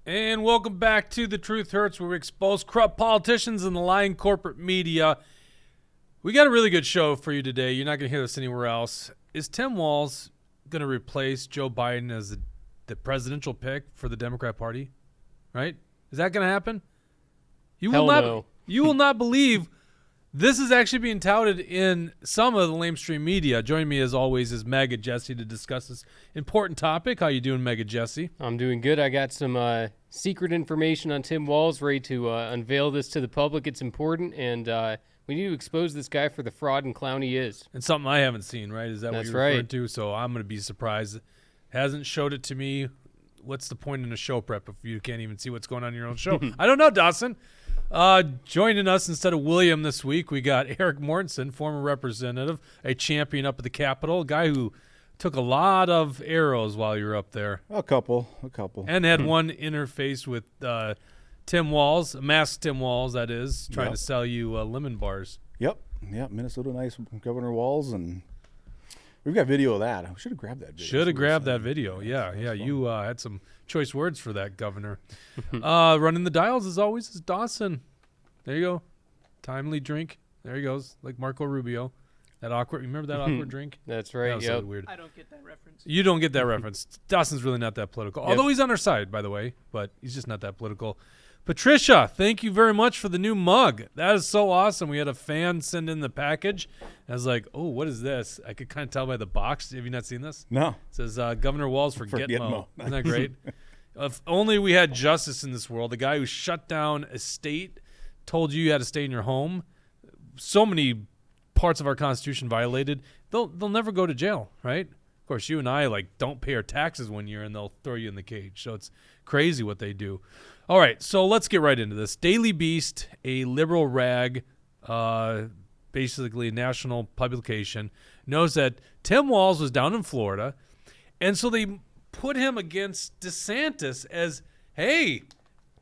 And welcome back to The Truth Hurts, where we expose corrupt politicians and the lying corporate media. We got a really good show for you today. You're not going to hear this anywhere else. Is Tim Walz going to replace Joe Biden as the presidential pick for the Democrat Party? Right? Is that going to happen? You will not believe this is actually being touted in some of the lamestream media. Joining me, as always, is Mega Jesse to discuss this important topic. How you doing, Mega Jesse? I'm doing good. I got some secret information on Tim Walz, ready to unveil this to the public. It's important, and we need to expose this guy for the fraud and clown he is. And something I haven't seen, right? Is that That's what you're referring right. to? So I'm going to be surprised. Hasn't showed it to me. What's the point in a show prep if you can't even see what's going on in your own show? I don't know, Dawson. Joining us instead of William this week, we got Eric Mortensen, former representative, a champion up at the Capitol, a guy who took a lot of arrows while you were up there. A couple. And had one interface with Tim Walz, masked Tim Walz, that is, trying to sell you lemon bars. Yep, Minnesota nice Governor Walz, and we've got video of that. I should have grabbed that video. Should have grabbed that video. Yeah. You had some choice words for that, Governor. Running the dials, as always, is Dawson. There you go. Timely drink. There he goes, like Marco Rubio. That awkward. Remember that awkward drink? That's right. That was so weird. I don't get that reference. You don't get that reference. Dawson's really not that political. Although he's on our side, by the way, but he's just not that political. Patricia, thank you very much for the new mug. That is so awesome. We had a fan send in the package. I was like, oh, what is this? I could kind of tell by the box. Have you not seen this? No. It says Governor Walz for Gitmo. Gitmo. Isn't that great? If only we had justice in this world. The guy who shut down a state, told you had to stay in your home. So many parts of our Constitution violated. They'll never go to jail, right? Of course, you and I don't pay our taxes 1 year and they'll throw you in the cage. So it's crazy what they do. All right, so let's get right into this. Daily Beast, a liberal rag, basically a national publication, knows that Tim Walz was down in Florida, and so they put him against DeSantis as, hey,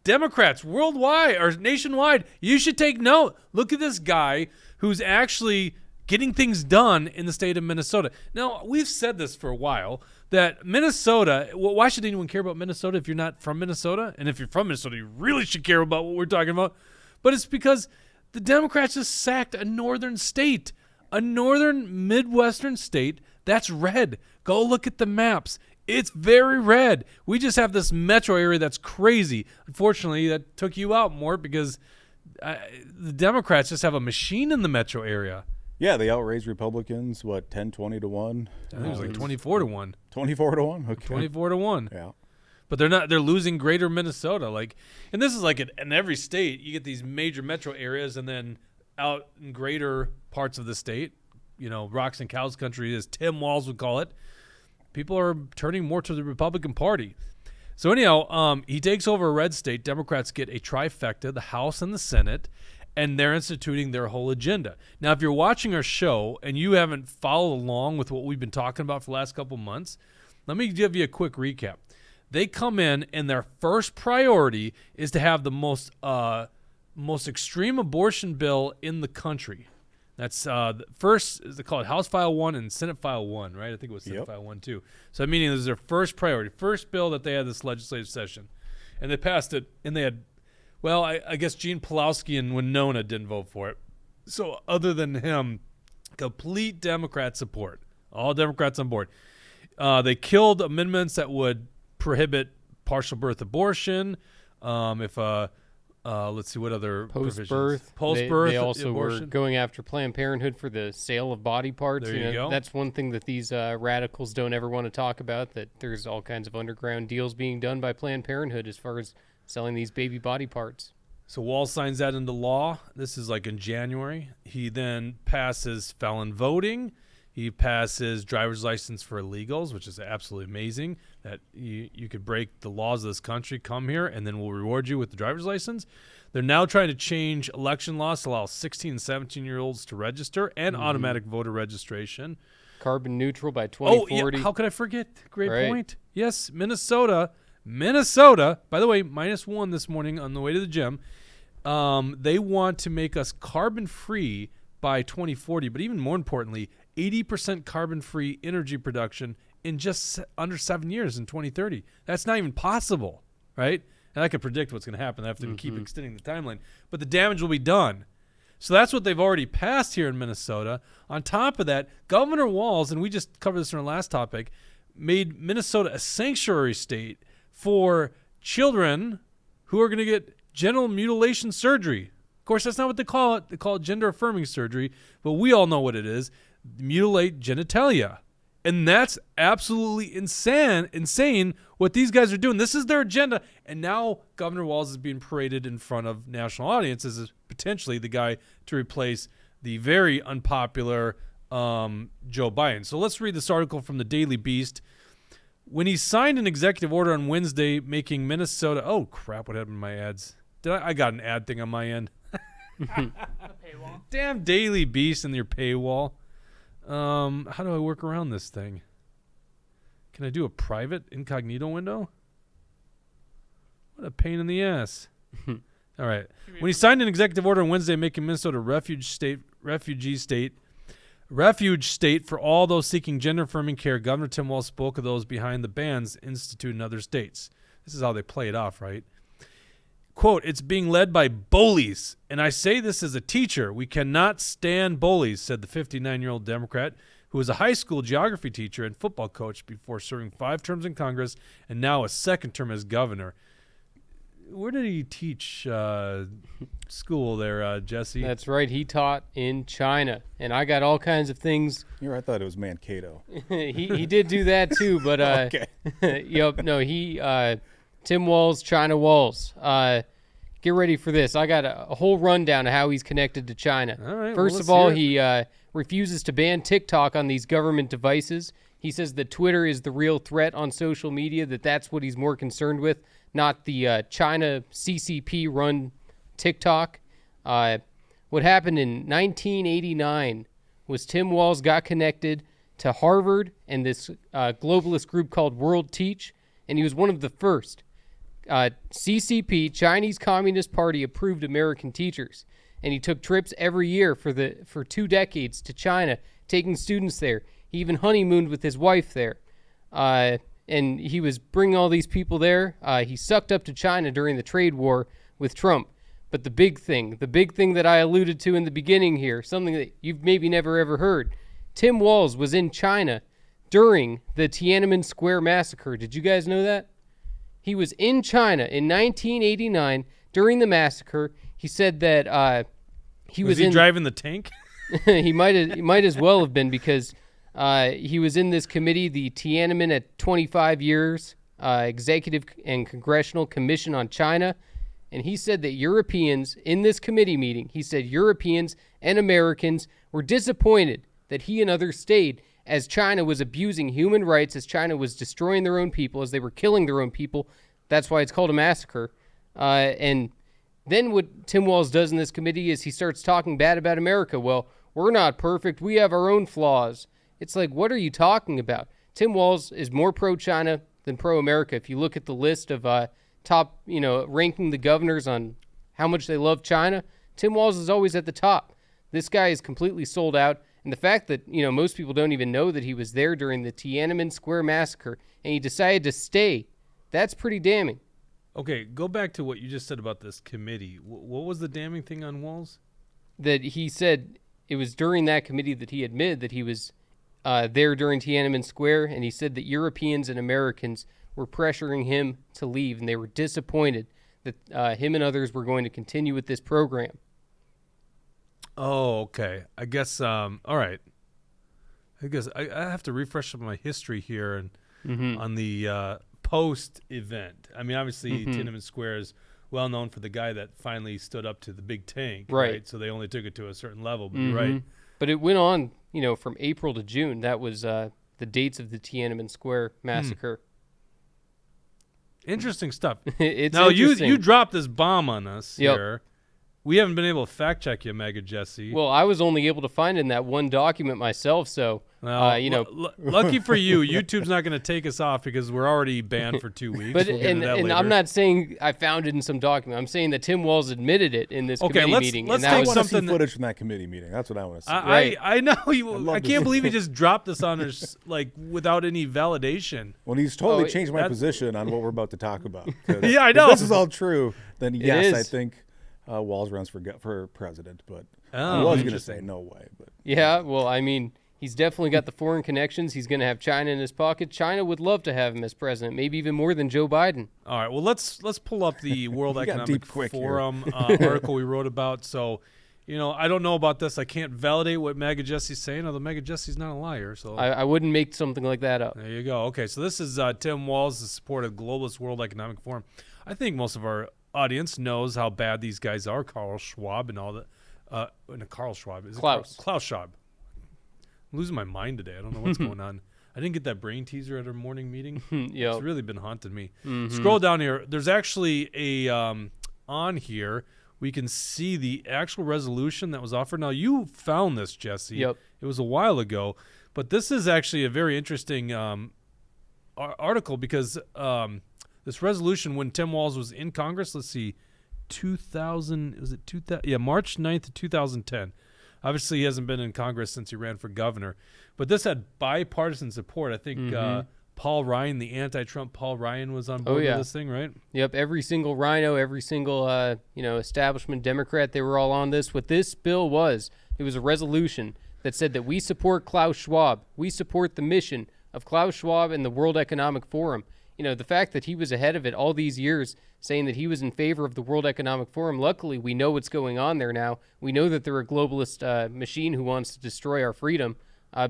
Democrats worldwide or nationwide, you should take note. Look at this guy who's actually getting things done in the state of Minnesota. Now, we've said this for a while, that Minnesota, why should anyone care about Minnesota if you're not from Minnesota? And if you're from Minnesota, you really should care about what we're talking about. But it's because the Democrats just sacked a northern state, a northern Midwestern state that's red. Go look at the maps. It's very red. We just have this metro area that's crazy. Unfortunately, that took you out more because the Democrats just have a machine in the metro area. Yeah, they outraised Republicans, 10, 20 to 1? I think it was like 24 to 1. 24 to 1? Okay. 24 to 1. Yeah. But they're losing greater Minnesota. And this is like in every state, you get these major metro areas, and then out in greater parts of the state, rocks and cows country, as Tim Walz would call it, people are turning more to the Republican Party. So anyhow, he takes over a red state. Democrats get a trifecta, the House and the Senate, and they're instituting their whole agenda. Now, if you're watching our show and you haven't followed along with what we've been talking about for the last couple months, let me give you a quick recap. They come in, and their first priority is to have the most extreme abortion bill in the country. That's first, they call it House File 1 and Senate File 1, right? I think it was Senate File 1 too. So meaning this is their first priority, first bill that they had this legislative session. And they passed it, and they had, I guess Gene Pawlowski and Winona didn't vote for it. So other than him, complete Democrat support. All Democrats on board. They killed amendments that would prohibit partial birth abortion. Let's see what other Post-birth. Post-birth. They also abortion. were going after Planned Parenthood for the sale of body parts. There you go. That's one thing that these radicals don't ever want to talk about, that there's all kinds of underground deals being done by Planned Parenthood as far as selling these baby body parts. So Walz signs that into law. This is in January. He then passes felon voting. He passes driver's license for illegals, which is absolutely amazing that you could break the laws of this country, come here, and then we'll reward you with the driver's license. They're now trying to change election laws to allow 16 and 17-year-olds to register and automatic voter registration. Carbon neutral by 2040. Oh, yeah. How could I forget? Great Right. point. Yes, Minnesota, by the way, -1 this morning on the way to the gym. They want to make us carbon-free by 2040, but even more importantly, 80% carbon-free energy production in just under 7 years in 2030. That's not even possible, right? And I could predict what's going to happen after we keep extending the timeline. But the damage will be done. So that's what they've already passed here in Minnesota. On top of that, Governor Walz, and we just covered this in our last topic, made Minnesota a sanctuary state for children who are going to get genital mutilation surgery. Of course, that's not what they call it. They call it gender-affirming surgery, but we all know what it is. Mutilate genitalia. And that's absolutely insane what these guys are doing. This is their agenda. And now Governor Walz is being paraded in front of national audiences as potentially the guy to replace the very unpopular Joe Biden. So let's read this article from the Daily Beast. When he signed an executive order on Wednesday making Minnesota... Oh, crap, what happened to my ads? I got an ad thing on my end. Paywall. Damn Daily Beast and your paywall. How do I work around this thing? Can I do a private incognito window? What a pain in the ass. All right. When he signed an executive order on Wednesday making Minnesota a refuge state for all those seeking gender-affirming care, Governor Tim Walz spoke of those behind the bans instituted in other states. This is how they play it off, right? Quote, it's being led by bullies, and I say this as a teacher. We cannot stand bullies, said the 59-year-old Democrat, who was a high school geography teacher and football coach before serving 5 terms in Congress and now a 2nd term as governor. Where did he teach school there, Jesse? That's right. He taught in China, and I got all kinds of things. I thought it was Mankato. he did do that too, but Okay. yep, no, Tim Walz, China Walz. Get ready for this. I got a whole rundown of how he's connected to China. All right, First of all, he refuses to ban TikTok on these government devices. He says that Twitter is the real threat on social media, that's what he's more concerned with, not the China CCP-run TikTok. What happened in 1989 was Tim Walz got connected to Harvard and this globalist group called World Teach, and he was one of the first. CCP, Chinese Communist Party, approved American teachers, and he took trips every year for 2 decades to China, taking students there. He even honeymooned with his wife there, and he was bringing all these people there. He sucked up to China during the trade war with Trump. But the big thing that I alluded to in the beginning here, something that you've maybe never ever heard, Tim Walz was in China during the Tiananmen Square massacre. Did you guys know that? He was in China in 1989 during the massacre. He said that he was driving the tank? he might as well have been, because he was in this committee, the Tiananmen at 25 years Executive and Congressional Commission on China, and he said that Europeans in this committee meeting, he said Europeans and Americans were disappointed that he and others stayed, as China was abusing human rights, as China was destroying their own people, as they were killing their own people. That's why it's called a massacre. And then what Tim Walz does in this committee is he starts talking bad about America. Well, we're not perfect. We have our own flaws. It's like, what are you talking about? Tim Walz is more pro-China than pro-America. If you look at the list of top, ranking the governors on how much they love China, Tim Walz is always at the top. This guy is completely sold out. And the fact that, most people don't even know that he was there during the Tiananmen Square massacre and he decided to stay, that's pretty damning. Okay, go back to what you just said about this committee. What was the damning thing on Walz? That he said it was during that committee that he admitted that he was there during Tiananmen Square, and he said that Europeans and Americans were pressuring him to leave, and they were disappointed that him and others were going to continue with this program. Oh, okay. I guess, all right. I guess I have to refresh some of my history here and on the post-event. I mean, obviously, Tiananmen Square is well known for the guy that finally stood up to the big tank, right? So they only took it to a certain level, but you're right. But it went on, from April to June. That was the dates of the Tiananmen Square massacre. Interesting stuff. It's now, interesting. you dropped this bomb on us here. We haven't been able to fact check you, Mega Jesse. Well, I was only able to find in that one document myself, so lucky for you, YouTube's not going to take us off because we're already banned for 2 weeks. But We'll get into that and later. I'm not saying I found it in some document. I'm saying that Tim Walz admitted it in this committee meeting. let's and that I take was want to see something footage from that committee meeting. That's what I want to see. Right. I know you. love I to can't see believe he it. just dropped this on us like without any validation. Well, he's totally Oh, changed my that's- position on what we're about to talk about. 'Cause Yeah, I if know. this is all true, then yes, I is. think Walz runs for president. But Oh, I was going to interesting. say no way. But Yeah, well, I mean, he's definitely got the foreign connections. He's going to have China in his pocket. China would love to have him as president, maybe even more than Joe Biden. All right. Well, let's pull up the World got Economic deep quick here. Forum article we wrote about. So, I don't know about this. I can't validate what Mega Jesse's saying, although Mega Jesse's not a liar. So I wouldn't make something like that up. there you go. Okay, so this is Tim Walz, the support of globalist World Economic Forum. I think most of our audience knows how bad these guys are. Carl Schwab and all that. Carl Schwab. Is it Klaus. Klaus Schwab. I'm losing my mind today. I don't know what's going on. I didn't get that brain teaser at our morning meeting. Yep. It's really been haunting me. Scroll down here. There's actually a on here. We can see the actual resolution that was offered. Now, you found this, Jesse. Yep. It was a while ago. But this is actually a very interesting article because this resolution, when Tim Walz was in Congress, let's see, 2000, was it 2000? Yeah, March 9th, 2010. Obviously, he hasn't been in Congress since he ran for governor. But this had bipartisan support. I think Paul Ryan, the anti-Trump Paul Ryan, was on board yeah. with this thing, right? Yep, every single rhino, every single establishment Democrat, they were all on this. What this bill was, it was a resolution that said that we support Klaus Schwab. We support the mission of Klaus Schwab and the World Economic Forum. The fact that he was ahead of it all these years, saying that he was in favor of the World Economic Forum. Luckily, we know what's going on there now. We know that they're a globalist machine who wants to destroy our freedom.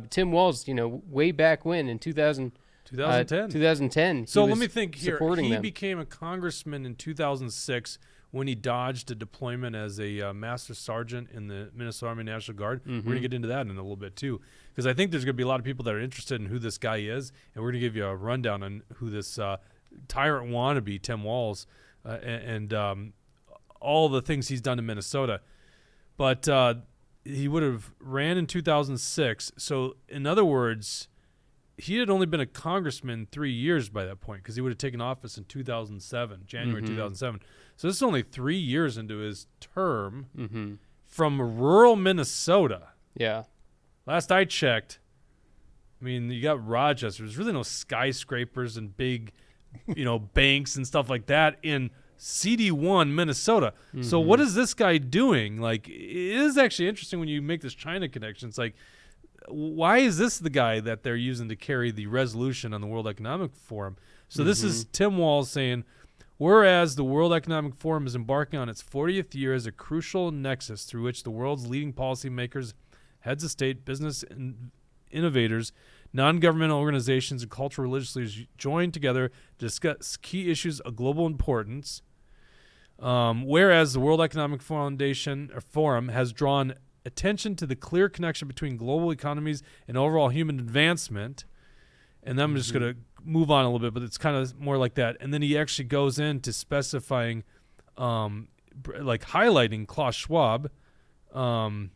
Tim Walz, way back when in 2010. So he let was me think here. supporting He them. became a congressman in 2006 when he dodged a deployment as a master sergeant in the Minnesota Army National Guard. We're going to get into that in a little bit, too, because I think there's going to be a lot of people that are interested in who this guy is, and we're going to give you a rundown on who this tyrant wannabe, Tim Walz, and all the things he's done in Minnesota. But he would have ran in 2006. So, in other words, he had only been a congressman 3 years by that point because he would have taken office in 2007, January 2007. So this is only 3 years into his term from rural Minnesota. Yeah. Last I checked, I mean, you got Rochester. There's really no skyscrapers and big, banks and stuff like that in CD1, Minnesota. So what is this guy doing? Like, it is actually interesting when you make this China connection. It's like, why is this the guy that they're using to carry the resolution on the World Economic Forum? So this is Tim Walz saying, whereas the World Economic Forum is embarking on its 40th year as a crucial nexus through which the world's leading policymakers, heads of state, business innovators, non-governmental organizations, and cultural religious leaders join together to discuss key issues of global importance. Whereas the World Economic Forum has drawn attention to the clear connection between global economies and overall human advancement. And then I'm just going to move on a little bit, but it's kind of more like that. And then he actually goes into specifying, highlighting Klaus Schwab. I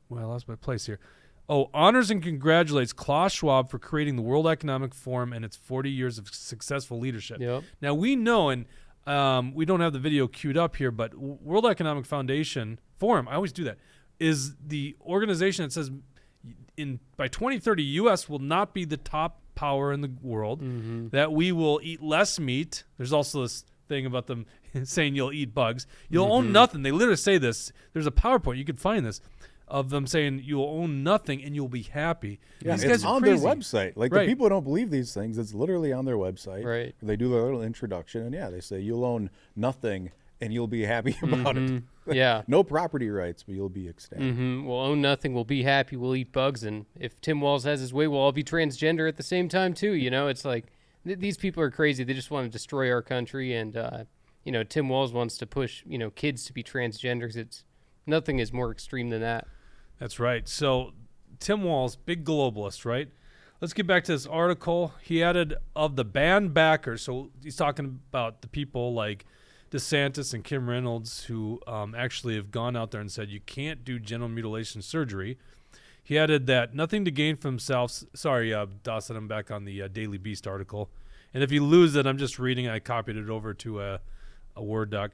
lost my place here. Honors and congratulates Klaus Schwab for creating the World Economic Forum and its 40 years of successful leadership. Yep. Now, we know, and we don't have the video queued up here, but World Economic Forum, I always do that, is the organization that says by 2030, U.S. will not be the top power in the world, that we will eat less meat. There's also this thing about them saying you'll eat bugs. You'll own nothing. They literally say this. There's a PowerPoint. You can find this of them saying you'll own nothing and you'll be happy. Yeah, These it's guys are on crazy. their website. Like, Right. the people who don't believe these things, it's literally on their website. Right. They do their little introduction, and they say you'll own nothing and you'll be happy about it. Yeah. No property rights, but you'll be ecstatic. We'll own nothing. We'll be happy. We'll eat bugs. And if Tim Walz has his way, we'll all be transgender at the same time, too. It's like these people are crazy. They just want to destroy our country. And, Tim Walz wants to push, kids to be transgenders. Nothing is more extreme than that. That's right. So Tim Walz, big globalist, right? Let's get back to this article. He added of the band backers. So he's talking about the people like DeSantis and Kim Reynolds, who actually have gone out there and said you can't do genital mutilation surgery. He added that nothing to gain for himself. Sorry, Dawson, I'm back on the Daily Beast article. And if you lose it, I'm just reading. I copied it over to a Word doc.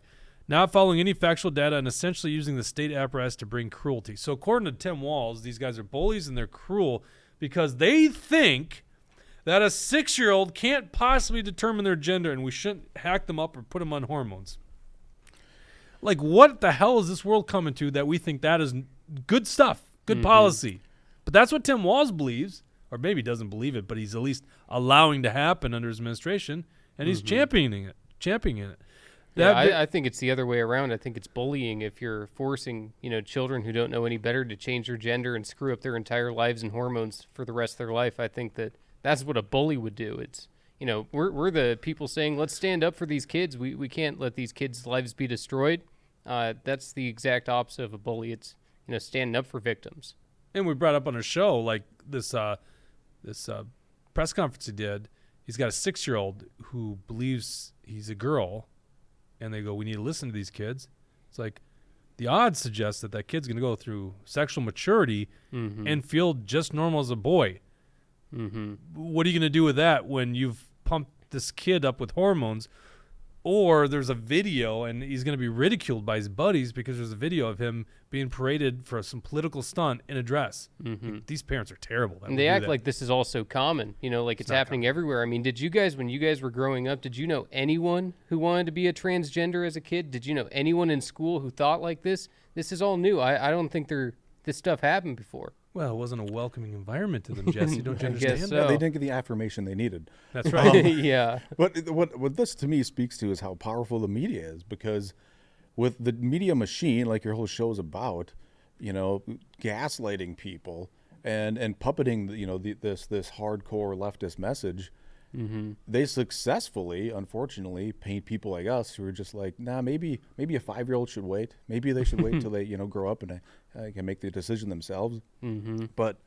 Not following any factual data and essentially using the state apparatus to bring cruelty. So according to Tim Walz, these guys are bullies and they're cruel because they think that a 6-year-old can't possibly determine their gender and we shouldn't hack them up or put them on hormones. Like, what the hell is this world coming to that we think that is good stuff, good policy? But that's what Tim Walz believes, or maybe doesn't believe it, but he's at least allowing to happen under his administration, and he's championing it. Yeah, I think it's the other way around. I think it's bullying if you're forcing, children who don't know any better to change their gender and screw up their entire lives and hormones for the rest of their life. I think that's what a bully would do. It's, we're the people saying, let's stand up for these kids. We can't let these kids' lives be destroyed. That's the exact opposite of a bully. It's, standing up for victims. And we brought up on a show, like this press conference he did. He's got a 6-year-old who believes he's a girl, and they go, we need to listen to these kids. It's like the odds suggest that kid's going to go through sexual maturity and feel just normal as a boy. What are you going to do with that when you've pumped this kid up with hormones? Or there's a video, and he's going to be ridiculed by his buddies because there's a video of him being paraded for some political stunt in a dress. Like, these parents are terrible. And they act like this is all so common, like it's happening everywhere. I mean, did you guys, when you guys were growing up, did you know anyone who wanted to be a transgender as a kid? Did you know anyone in school who thought like this? This is all new. I don't think this stuff happened before. Well, it wasn't a welcoming environment to them, Jesse. Don't you understand? guess so. Yeah, they didn't get the affirmation they needed. That's right. Yeah. But what this to me speaks to is how powerful the media is, because with the media machine, like your whole show is about, gaslighting people and puppeting, this hardcore leftist message. They successfully, unfortunately, paint people like us who are just like, nah, maybe a 5-year-old should wait. Maybe they should wait till they, grow up and can make the decision themselves. But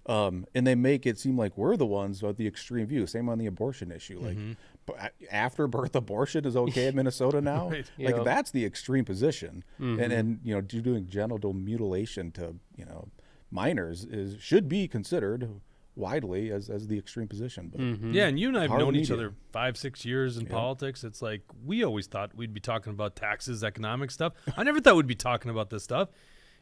and they make it seem like we're the ones with the extreme view. Same on the abortion issue. Like after birth abortion is okay in Minnesota now. Right. Like that's the extreme position. And doing genital mutilation to minors should be considered widely as the extreme position. But Yeah, and you and I have Power known each media. other 5-6 years in politics. It's like we always thought we'd be talking about taxes, economic stuff. I never thought we'd be talking about this stuff.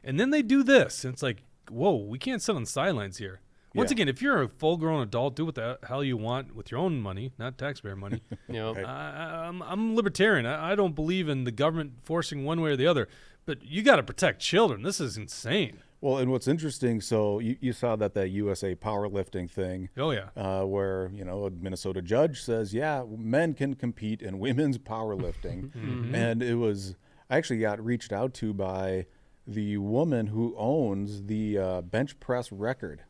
And then they do this. And it's like, whoa, we can't sit on the sidelines here. Once again, if you're a full-grown adult, do what the hell you want with your own money, not taxpayer money. I'm libertarian. I don't believe in the government forcing one way or the other. But you got to protect children. This is insane. Well, and what's interesting, so you saw that USA powerlifting thing. Oh, yeah. Where, a Minnesota judge says, yeah, men can compete in women's powerlifting. And I actually got reached out to by the woman who owns the bench press record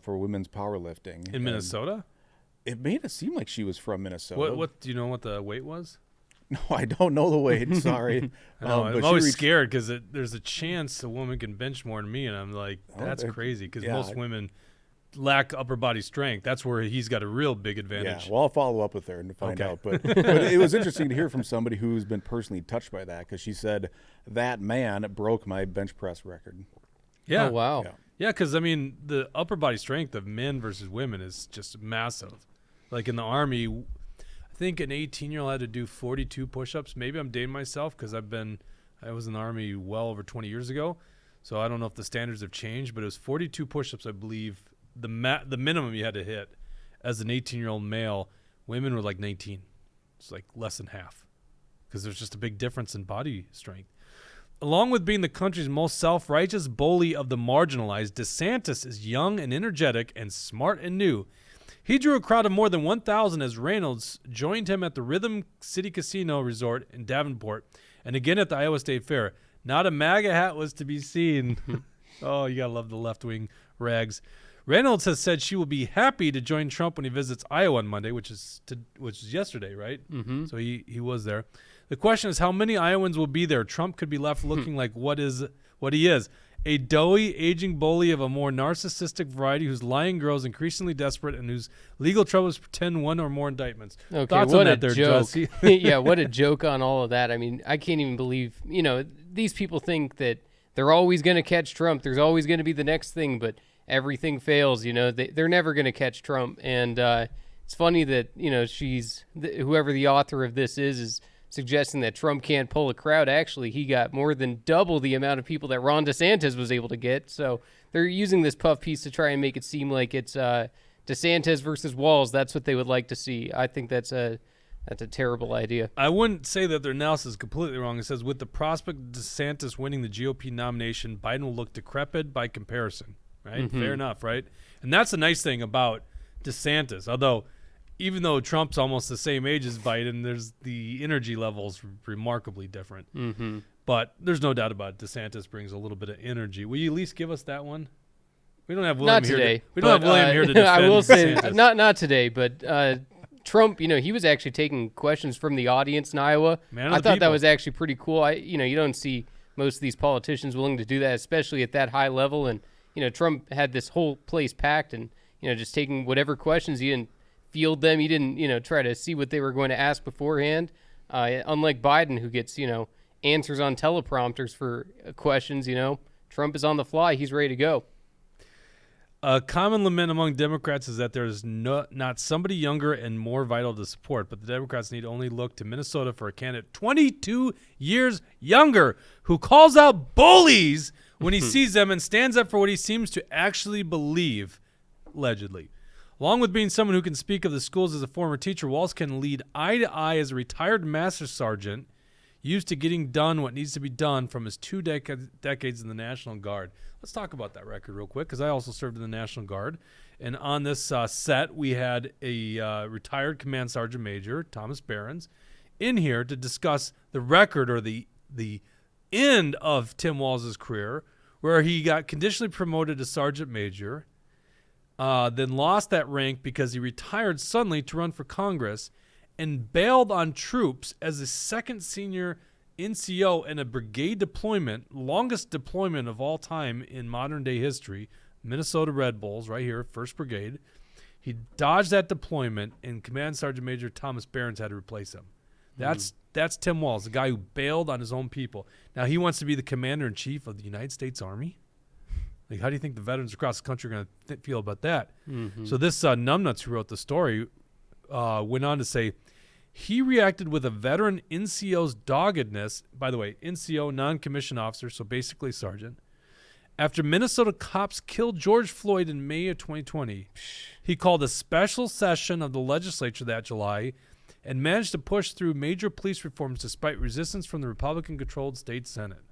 for women's powerlifting. In Minnesota? It made it seem like she was from Minnesota. What do you know what the weight was? No, I don't know the weight. Sorry. I know, but I'm she always reached- scared because there's a chance a woman can bench more than me, and I'm like, that's crazy because most women lack upper body strength. That's where he's got a real big advantage. Yeah, well, I'll follow up with her and find out. But it was interesting to hear from somebody who's been personally touched by that, because she said that man broke my bench press record. Yeah. Oh, wow. Yeah. Yeah, because, I mean, the upper body strength of men versus women is just massive. Like in the Army, I think an 18-year-old had to do 42 push-ups. Maybe I'm dating myself because I was in the Army well over 20 years ago, so I don't know if the standards have changed, but it was 42 push-ups, I believe, the minimum you had to hit as an 18-year-old male. Women were like 19. It's like less than half because there's just a big difference in body strength. Along with being the country's most self-righteous bully of the marginalized, DeSantis is young and energetic and smart and new. He drew a crowd of more than 1,000 as Reynolds joined him at the Rhythm City Casino Resort in Davenport and again at the Iowa State Fair. Not a MAGA hat was to be seen. Oh, you got to love the left-wing rags. Reynolds has said she will be happy to join Trump when he visits Iowa on Monday, which is yesterday, right? So he was there. The question is how many Iowans will be there. Trump could be left looking like what he is, A doughy, aging bully of a more narcissistic variety whose lying grows increasingly desperate and whose legal troubles pretend one or more indictments. Okay, Thoughts what on a that there, joke. Jesse? Yeah, what a joke on all of that. I mean, I can't even believe, these people think that they're always going to catch Trump. There's always going to be the next thing, but everything fails, they're never going to catch Trump. And it's funny that, whoever the author of this is suggesting that Trump can't pull a crowd. Actually, he got more than double the amount of people that Ron DeSantis was able to get. So they're using this puff piece to try and make it seem like it's DeSantis versus Walz. That's what they would like to see. I think that's a terrible idea. I wouldn't say that their analysis is completely wrong. It says, with the prospect of DeSantis winning the GOP nomination, Biden will look decrepit by comparison. Right? Mm-hmm. Fair enough, right? And that's the nice thing about DeSantis. Although, even though Trump's almost the same age as Biden, there's the energy levels remarkably different. Mm-hmm. But there's no doubt about it. DeSantis brings a little bit of energy. Will you at least give us that one? We don't have William Not here. today. We don't have William here to defend I will say, DeSantis. not today, but Trump, he was actually taking questions from the audience in Iowa. Man of I the thought that people. was actually pretty cool. You don't see most of these politicians willing to do that, especially at that high level. And, Trump had this whole place packed and, just taking whatever questions. He didn't field them. He didn't, try to see what they were going to ask beforehand. Unlike Biden, who gets, answers on teleprompters for questions, Trump is on the fly. He's ready to go. A common lament among Democrats is that there is not somebody younger and more vital to support, but the Democrats need only look to Minnesota for a candidate 22 years younger who calls out bullies when he sees them and stands up for what he seems to actually believe, allegedly. Along with being someone who can speak of the schools as a former teacher, Walz can lead eye to eye as a retired master sergeant used to getting done what needs to be done from his 2 decades in the National Guard. Let's talk about that record real quick, because I also served in the National Guard. And on this set, we had a retired Command Sergeant Major, Thomas Behrens, in here to discuss the record or the end of Tim Walz's career, where he got conditionally promoted to Sergeant Major, then lost that rank because he retired suddenly to run for Congress, and bailed on troops as the second senior NCO in a brigade deployment, longest deployment of all time in modern day history, Minnesota Red Bulls, right here, 1st Brigade. He dodged that deployment, and Command Sergeant Major Thomas Behrens had to replace him. That's Tim Walz, the guy who bailed on his own people. Now he wants to be the Commander-in-Chief of the United States Army. Like, how do you think the veterans across the country are going to feel about that? Mm-hmm. So this numbnuts who wrote the story went on to say, he reacted with a veteran NCO's doggedness. By the way, NCO, non-commissioned officer, so basically sergeant. After Minnesota cops killed George Floyd in May of 2020, he called a special session of the legislature that July and managed to push through major police reforms despite resistance from the Republican-controlled state Senate.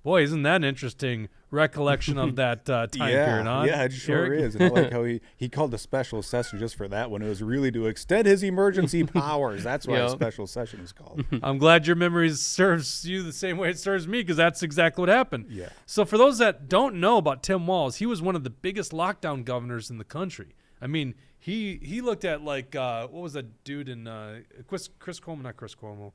Boy, isn't that an interesting recollection of that time period, huh? Yeah, it sure is. And I like how he called a special session just for that one. It was really to extend his emergency powers. That's why a special session is called. I'm glad your memory serves you the same way it serves me, because that's exactly what happened. Yeah. So for those that don't know about Tim Walz, he was one of the biggest lockdown governors in the country. I mean, he looked at, like, what was that dude in Chris Cuomo, not Chris Cuomo,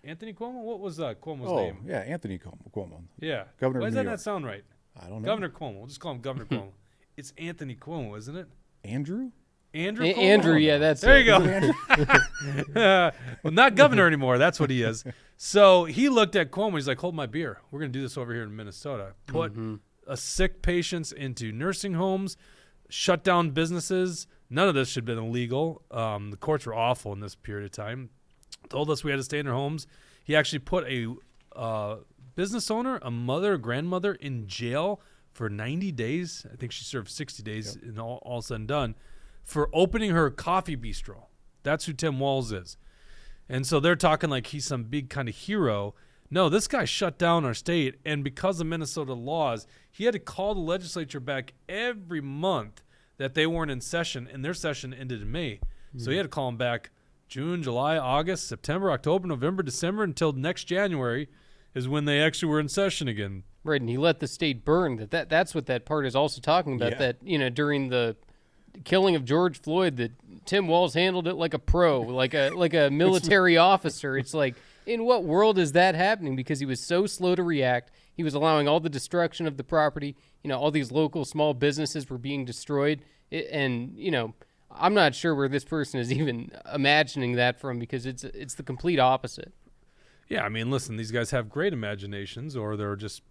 Anthony Cuomo? What was Cuomo's name? Yeah, Anthony Cuomo. Yeah. Governor Why of does New that York. not sound right? I don't know. Governor Cuomo. We'll just call him Governor Cuomo. It's Anthony Cuomo, isn't it? Andrew? Andrew Cuomo? Andrew, yeah, that's There it. you go. Well, not governor anymore. That's what he is. So he looked at Cuomo. He's like, hold my beer. We're going to do this over here in Minnesota. Put a sick patients into nursing homes, shut down businesses. None of this should have been illegal. The courts were awful in this period of time. Told us we had to stay in our homes. He actually put a business owner, a mother, a grandmother, in jail for 90 days. I think she served 60 days, and all said and done, for opening her coffee bistro. That's who Tim Walz is. And so they're talking like he's some big kind of hero. No, this guy shut down our state, and because of Minnesota laws, he had to call the legislature back every month that they weren't in session, and their session ended in May. So he had to call them back June, July, August, September, October, November, December, until next January is when they actually were in session again. Right, and he let the state burn. That's what that part is also talking about, Yeah. that, during the killing of George Floyd, that Tim Walz handled it like a pro, like a military officer. It's like, in what world is that happening? Because he was so slow to react. He was allowing all the destruction of the property. All these local small businesses were being destroyed. And I'm not sure where this person is even imagining that from, because it's the complete opposite. Yeah, I mean, listen, these guys have great imaginations, or they're just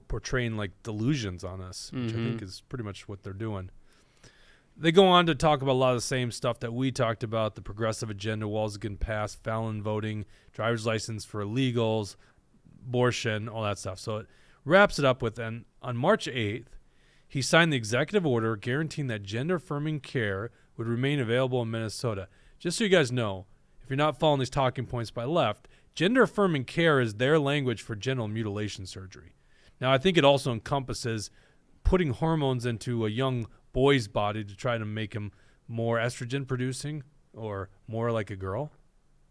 portraying like delusions on us, which I think is pretty much what they're doing. They go on to talk about a lot of the same stuff that we talked about: the progressive agenda, Walz getting passed, felon voting, driver's license for illegals, abortion, all that stuff. So it wraps it up with, and on March 8th, he signed the executive order guaranteeing that gender-affirming care would remain available in Minnesota. Just so you guys know, if you're not following these talking points by left, gender-affirming care is their language for genital mutilation surgery. Now, I think it also encompasses putting hormones into a young boy's body to try to make him more estrogen-producing or more like a girl.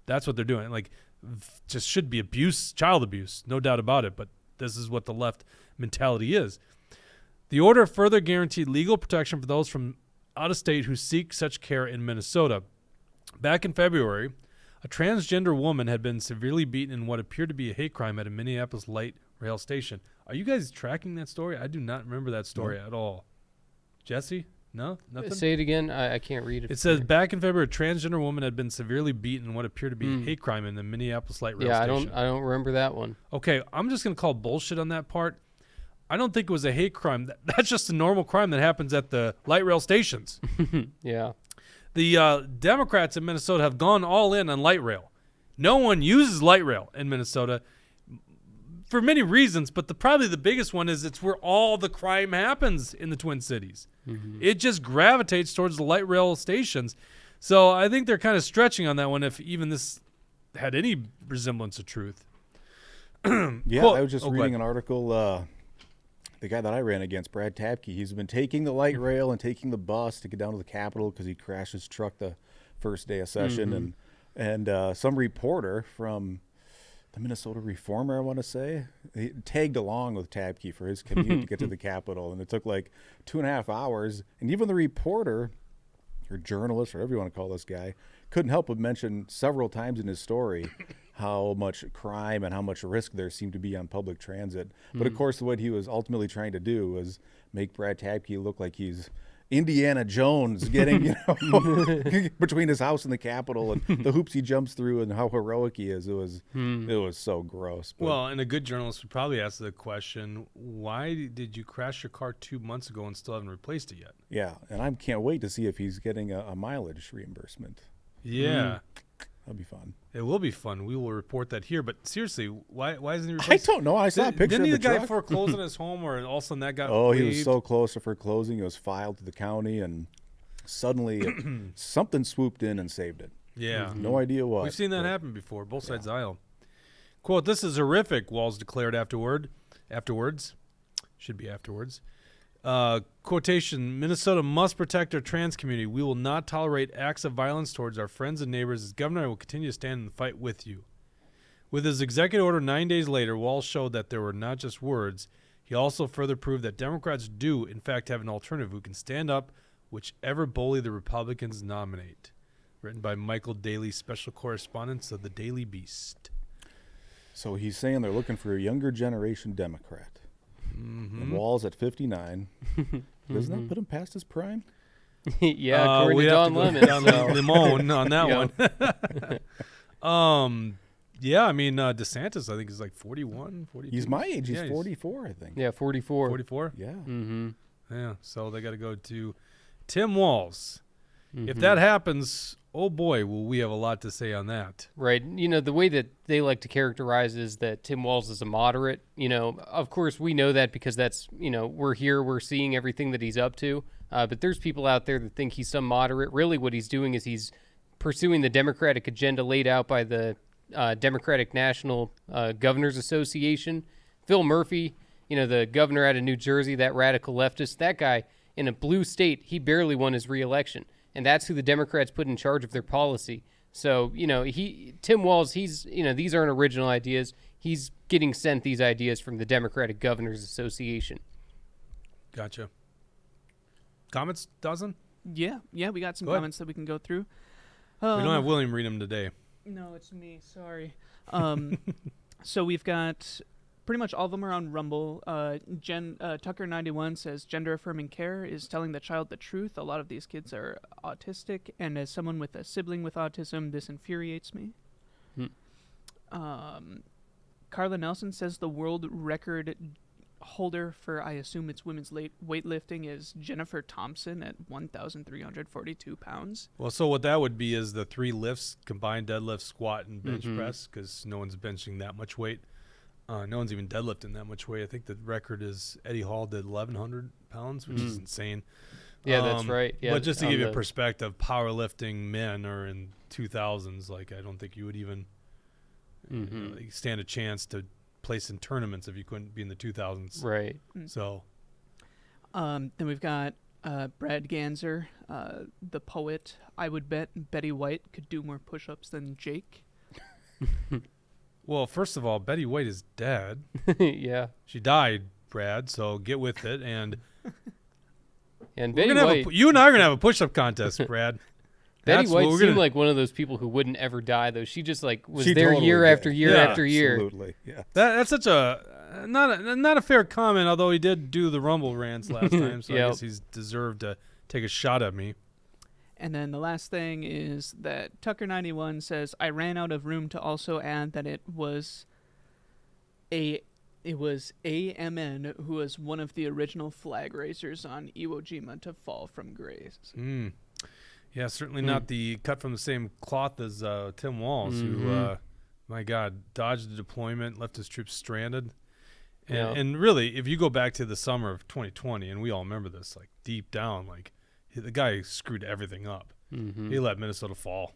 That's what they're doing. Like, just should be abuse, child abuse, no doubt about it, but this is what the left mentality is. The order further guaranteed legal protection for those from out of state who seek such care in Minnesota. Back in February, a transgender woman had been severely beaten in what appeared to be a hate crime at a Minneapolis light rail station. Are you guys tracking that story? I do not remember that story at all. Jesse? No? Nothing? Say it again. I can't read it. It says, back in February, a transgender woman had been severely beaten in what appeared to be a hate crime in the Minneapolis light rail station. I don't remember that one. Okay, I'm just going to call bullshit on that part. I don't think it was a hate crime. That's just a normal crime that happens at the light rail stations. Yeah. The Democrats in Minnesota have gone all in on light rail. No one uses light rail in Minnesota for many reasons, but probably the biggest one is it's where all the crime happens in the Twin Cities. It just gravitates towards the light rail stations. So I think they're kind of stretching on that one, if even this had any resemblance of truth. Yeah, Cool. I was just reading an article. The guy that I ran against, Brad Tapke, he's been taking the light rail and taking the bus to get down to the Capitol because he crashed his truck the first day of session. And some reporter from the Minnesota Reformer, I want to say, he tagged along with Tapke for his commute to get to the Capitol. And it took like 2.5 hours. And even the reporter, or journalist, or whatever you want to call this guy, couldn't help but mention several times in his story how much crime and how much risk there seemed to be on public transit. But of course, what he was ultimately trying to do was make Brad Tapke look like he's Indiana Jones getting, between his house and the Capitol, and the hoops he jumps through and how heroic he is. It was so gross. But Well, and a good journalist would probably ask the question, why did you crash your car 2 months ago and still haven't replaced it yet? yeah, and I can't wait to see if he's getting a mileage reimbursement. Yeah. That'll be fun. It will be fun. We will report that here. But seriously, why isn't he I replaced? don't know. I saw a picture Didn't of the the guy truck. foreclose on his home, or all of a sudden that got Oh, he was waived? so close to foreclosing. It was filed to the county, and suddenly something swooped in and saved it. Yeah. No idea what. We've seen that happen before, both sides of the aisle. Quote, "This is horrific," Walz declared afterwards. Should be afterwards. Quotation, "Minnesota must protect our trans community. We will not tolerate acts of violence towards our friends and neighbors. As governor, I will continue to stand in the fight with you." With his executive order 9 days later, Walz showed that there were not just words. He also further proved that Democrats do, in fact, have an alternative who can stand up whichever bully the Republicans nominate. Written by Michael Daly, special correspondent of the Daily Beast. So he's saying they're looking for a younger generation Democrat. And Walz at 59. Doesn't that put him past his prime? Yeah, according to Don Lemon. Don Lemon on that one. Yeah, I mean, DeSantis, I think, is like 41, 42. He's my age. He's 44, I think. Yeah, 44. 44? Yeah. Yeah, so they got to go to Tim Walz. If that happens, oh boy, will we have a lot to say on that. Right. The way that they like to characterize is that Tim Walz is a moderate. Of course, we know that because that's, we're here, we're seeing everything that he's up to. But there's people out there that think he's some moderate. Really, what he's doing is he's pursuing the Democratic agenda laid out by the Democratic National Governors Association. Phil Murphy, the governor out of New Jersey, that radical leftist, that guy in a blue state, he barely won his reelection. And that's who the Democrats put in charge of their policy. So, Tim Walz, these aren't original ideas. He's getting sent these ideas from the Democratic Governors Association. Gotcha. Comments, Dawson? Yeah, we got some Go ahead. comments that we can go through. We don't have William read them today. No, it's me. Sorry. So we've got pretty much all of them are on Rumble. Tucker91 says gender affirming care is telling the child the truth. A lot of these kids are autistic, and as someone with a sibling with autism, this infuriates me. Carla Nelson says the world record holder for, I assume it's women's weightlifting, is Jennifer Thompson at 1,342 pounds. Well, so what that would be is the 3 lifts, combined deadlift, squat, and bench press, because no one's benching that much weight. No one's even deadlifting that much weight. I think the record is Eddie Hall did 1,100 pounds, which is insane. Yeah, that's right. Yeah, but just to give you a perspective, powerlifting men are in 2000s. Like, I don't think you would even stand a chance to place in tournaments if you couldn't be in the 2000s. Right. So, then we've got Brad Ganser, the poet. I would bet Betty White could do more push-ups than Jake. well, first of all, Betty White is dead. Yeah. She died, Brad. So get with it. And Betty White, you and I are gonna have a push-up contest, Brad. Betty White seemed like one of those people who wouldn't ever die, though. She just was there totally year did. after year after year. Absolutely, yeah. That's such a not a fair comment. Although he did do the Rumble rants last time, so I guess he's deserved to take a shot at me. And then the last thing is that Tucker91 says, I ran out of room to also add that it was AMN who was one of the original flag raisers on Iwo Jima to fall from grace. Yeah, certainly not the cut from the same cloth as Tim Walz, who, my God, dodged the deployment, left his troops stranded. And really, if you go back to the summer of 2020, and we all remember this, like deep down, like the guy screwed everything up. He let Minnesota fall.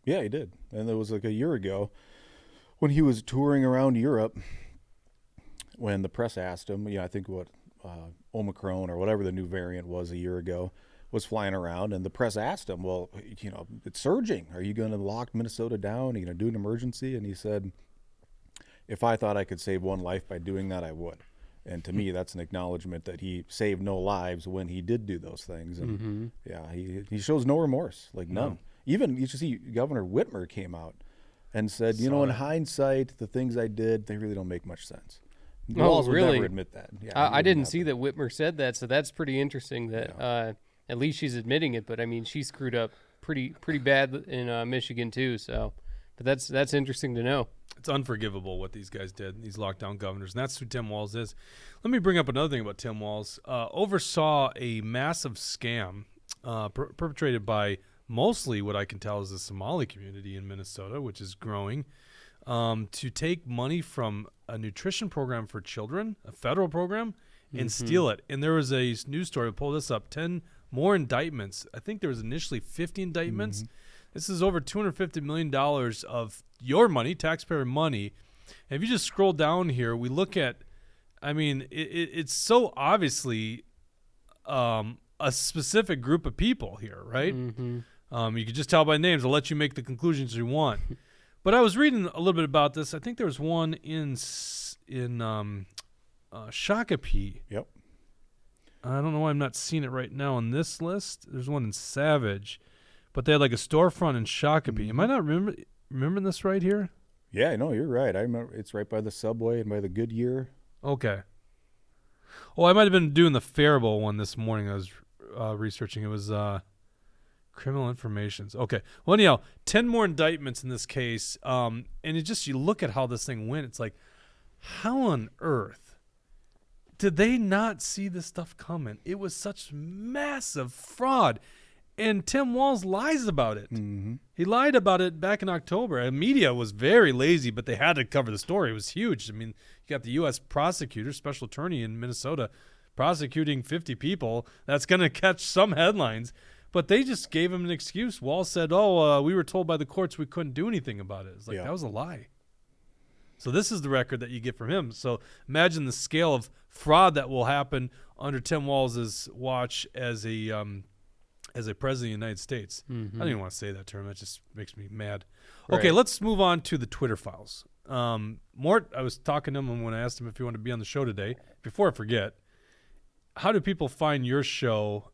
Yeah, he did. And it was like a year ago when he was touring around Europe, when the press asked him, I think what Omicron or whatever the new variant was a year ago, was flying around, and the press asked him, well, it's surging. Are you going to lock Minnesota down? Are you going to do an emergency? And he said, if I thought I could save one life by doing that, I would. And to me, that's an acknowledgement that he saved no lives when he did do those things. And he shows no remorse, like none. No. Even, you should see, Governor Whitmer came out and said, in hindsight, the things I did, they really don't make much sense. Walz would never admit that. Yeah, I didn't see that Whitmer said that, so that's pretty interesting that at least she's admitting it. But I mean, she screwed up pretty bad in Michigan too. So, but that's interesting to know. It's unforgivable what these guys did, these lockdown governors, and that's who Tim Walz is. Let me bring up another thing about Tim Walz. Oversaw a massive scam perpetrated by mostly what I can tell is the Somali community in Minnesota, which is growing, to take money from a nutrition program for children, a federal program, and steal it. And there was a news story, pull this up, 10 more indictments. I think there was initially 50 indictments. This is over $250 million of your money, taxpayer money. And if you just scroll down here, we look at, I mean, it's so obviously a specific group of people here, right? You can just tell by names. I'll let you make the conclusions you want. But I was reading a little bit about this. I think there was one in Shakopee. Yep. I don't know why I'm not seeing it right now on this list. There's one in Savage, but they had like a storefront in Shakopee. Am I not remembering this right here? Yeah, no, you're right. I remember it's right by the subway and by the Goodyear. Okay. Oh, I might have been doing the Faribault one this morning. I was researching. It was criminal informations. Okay. Well, anyhow, 10 more indictments in this case. And it just, you look at how this thing went. It's like, how on earth did they not see this stuff coming? It was such massive fraud. And Tim Walz lies about it. He lied about it back in October. And media was very lazy, but they had to cover the story. It was huge. I mean, you got the U.S. prosecutor, special attorney in Minnesota, prosecuting 50 people. That's going to catch some headlines. But they just gave him an excuse. Walz said, we were told by the courts we couldn't do anything about it. It's like, that was a lie. So this is the record that you get from him. So imagine the scale of fraud that will happen under Tim Walz's watch as a president of the United States. I don't even want to say that term. That just makes me mad. Right. Okay, let's move on to the Twitter files. Mort, I was talking to him when I asked him if he wanted to be on the show today. Before I forget, how do people find your show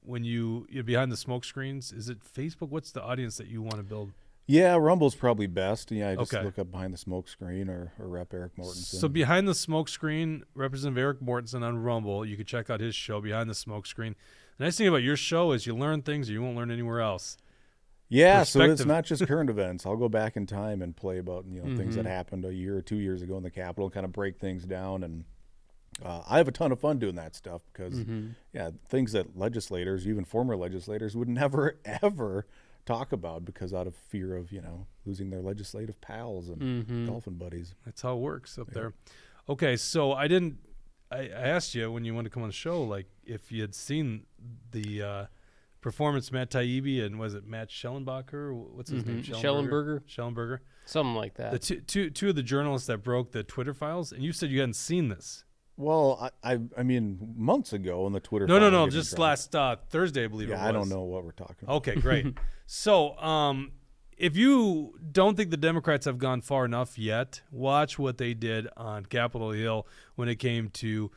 when you're behind the smoke screens? Is it Facebook? What's the audience that you want to build? Yeah, Rumble's probably best. Yeah, I just Okay. look up Behind the Smoke Screen or Rep. Eric Mortensen. So Behind the Smoke Screen, Representative Eric Mortensen on Rumble. You can check out his show, Behind the Smoke Screen. The nice thing about your show is you learn things you won't learn anywhere else. Yeah, so it's Perspective. not just current events. I'll go back in time and play about things that happened a year or 2 years ago in the Capitol and kind of break things down. And I have a ton of fun doing that stuff because, things that legislators, even former legislators, would never ever talk about because out of fear of losing their legislative pals and golfing buddies. That's how it works up there. Okay, so I asked you when you wanted to come on the show, like if you had seen the performance Matt Taibbi and was it Matt Schellenbacher? What's his name? Schellenberger. Something like that. The two of the journalists that broke the Twitter files, and you said you hadn't seen this. Well, I mean, months ago on the Twitter. No, just last Thursday, I believe it was. I don't know what we're talking about. Okay, great. So, if you don't think the Democrats have gone far enough yet, watch what they did on Capitol Hill when it came to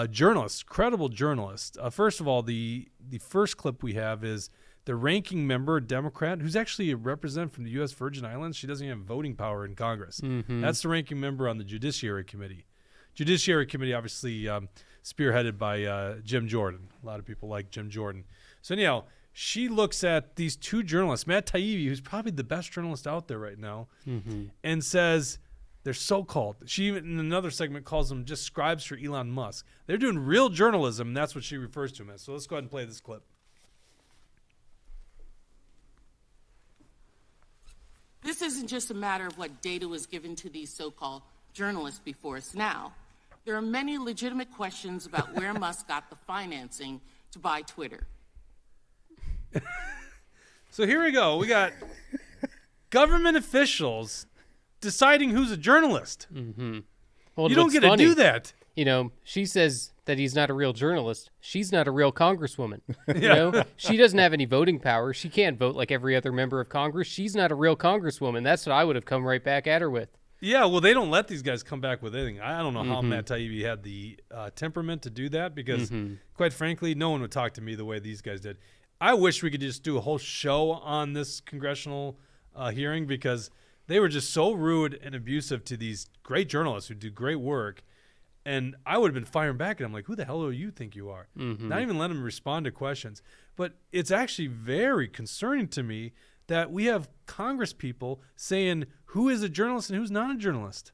journalists, credible journalists. First of all, the first clip we have is the ranking member, a Democrat, who's actually a representative from the U.S. Virgin Islands. She doesn't even have voting power in Congress. That's the ranking member on the Judiciary Committee. Judiciary Committee, obviously spearheaded by Jim Jordan. A lot of people like Jim Jordan. So anyhow, she looks at these two journalists, Matt Taibbi, who's probably the best journalist out there right now, and says they're so-called. She even in another segment calls them just scribes for Elon Musk. They're doing real journalism, and that's what she refers to them as. So let's go ahead and play this clip. This isn't just a matter of what data was given to these so-called journalists before us now. There are many legitimate questions about where Musk got the financing to buy Twitter. So here we go. We got government officials deciding who's a journalist. Well, You don't what's get to funny, do that. She says that he's not a real journalist. She's not a real congresswoman. She doesn't have any voting power. She can't vote like every other member of Congress. She's not a real congresswoman. That's what I would have come right back at her with. Yeah, well, they don't let these guys come back with anything. I don't know how Matt Taibbi had the temperament to do that because, quite frankly, no one would talk to me the way these guys did. I wish we could just do a whole show on this congressional hearing because they were just so rude and abusive to these great journalists who do great work. And I would have been firing back at them like, who the hell do you think you are? Not even let them respond to questions. But it's actually very concerning to me that we have Congress people saying who is a journalist and who's not a journalist.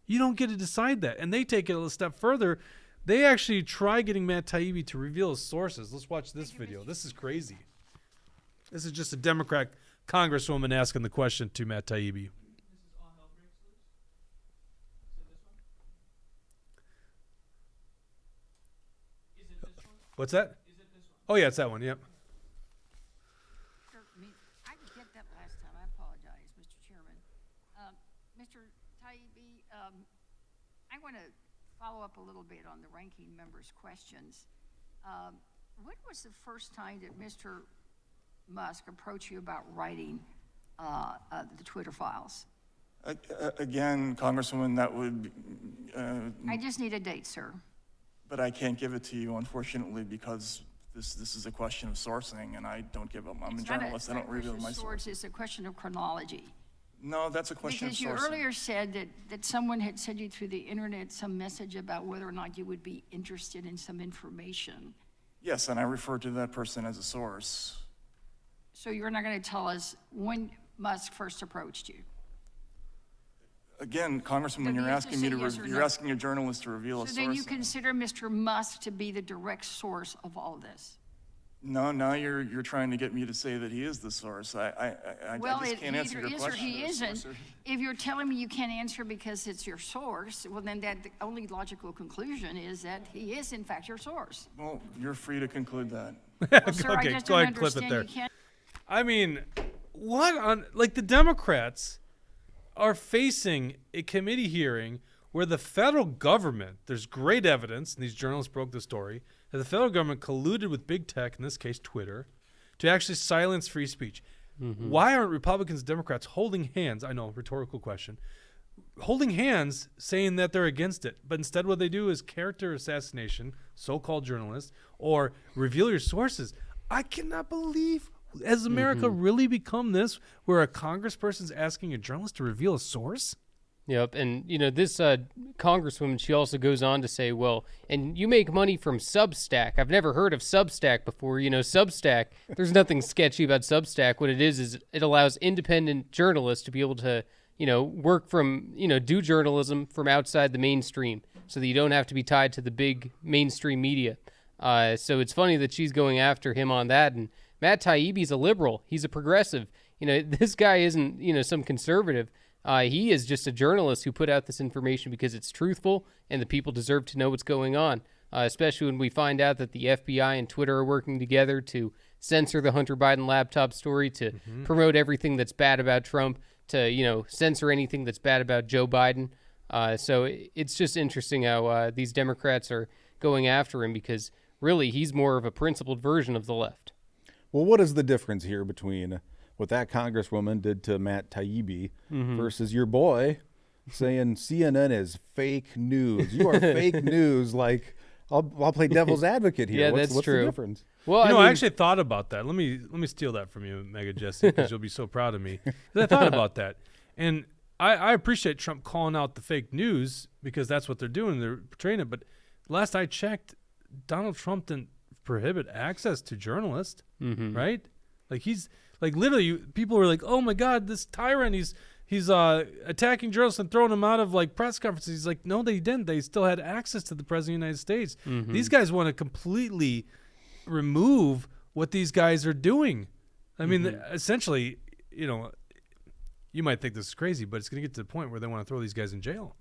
You don't get to decide that. And they take it a step further. They actually try getting Matt Taibbi to reveal his sources. Let's watch this video. This is crazy. This is just a Democrat congresswoman asking the question to Matt Taibbi. What's that? Oh, yeah, it's that one. Yep. I didn't get that last time. I apologize, Mr. Chairman. Mr. Taibbi, I want to follow up a little bit on the ranking member's questions. When was the first time that Mr. Musk approached you about writing the Twitter files? Again, Congresswoman, that would... I just need a date, sir. But I can't give it to you, unfortunately, because this is a question of sourcing, and I don't give up. I'm a journalist. I don't reveal my sources. It's a question of chronology. No, that's a question Because of you sourcing. earlier said that someone had sent you through the internet some message about whether or not you would be interested in some information. Yes, and I refer to that person as a source. So you're not going to tell us when Musk first approached you? Again, Congresswoman, Then you're you have to asking me say to yes or you're no. asking a journalist to reveal a So source. then you consider Mr. Musk to be the direct source of all this? No, now you're trying to get me to say that he is the source. I Well, just it can't answer either your is or question. he isn't. If you're telling me you can't answer because it's your source, well, then the only logical conclusion is that he is, in fact, your source. Well, you're free to conclude that. Well, sir, I Okay, just go don't ahead and clip it understand. there. You can't. I mean, what on like the Democrats are facing a committee hearing where the federal government, there's great evidence, and these journalists broke the story, that the federal government colluded with big tech, in this case Twitter, to actually silence free speech. Why aren't Republicans and Democrats holding hands? I know, rhetorical question. Holding hands saying that they're against it, but instead what they do is character assassination, so-called journalists, or reveal your sources. I cannot believe Has America really become this, where a congressperson's asking a journalist to reveal a source? Yep, and this congresswoman, she also goes on to say, well, and you make money from Substack. I've never heard of Substack before. Substack, there's nothing sketchy about Substack. What it is it allows independent journalists to be able to, work from, do journalism from outside the mainstream so that you don't have to be tied to the big mainstream media. So it's funny that she's going after him on that. And Matt Taibbi's a liberal. He's a progressive. This guy isn't, some conservative. He is just a journalist who put out this information because it's truthful and the people deserve to know what's going on, especially when we find out that the FBI and Twitter are working together to censor the Hunter Biden laptop story, to promote everything that's bad about Trump, to, censor anything that's bad about Joe Biden. So it's just interesting how these Democrats are going after him because really he's more of a principled version of the left. Well, what is the difference here between what that congresswoman did to Matt Taibbi versus your boy saying CNN is fake news? You are fake news. Like, I'll play devil's advocate here. Yeah, what's that's true. The difference? Well, I actually thought about that. Let me steal that from you, Mega Jesse, because you'll be so proud of me. 'Cause I thought about that, and I appreciate Trump calling out the fake news because that's what they're doing. They're portraying it. But last I checked, Donald Trump didn't prohibit access to journalists, right? Like he's like literally people were like, oh my God, this tyrant, he's attacking journalists and throwing them out of like press conferences. He's like, no, they didn't. They still had access to the president of the United States. These guys want to completely remove what these guys are doing. I mean, essentially, you might think this is crazy, but it's going to get to the point where they want to throw these guys in jail.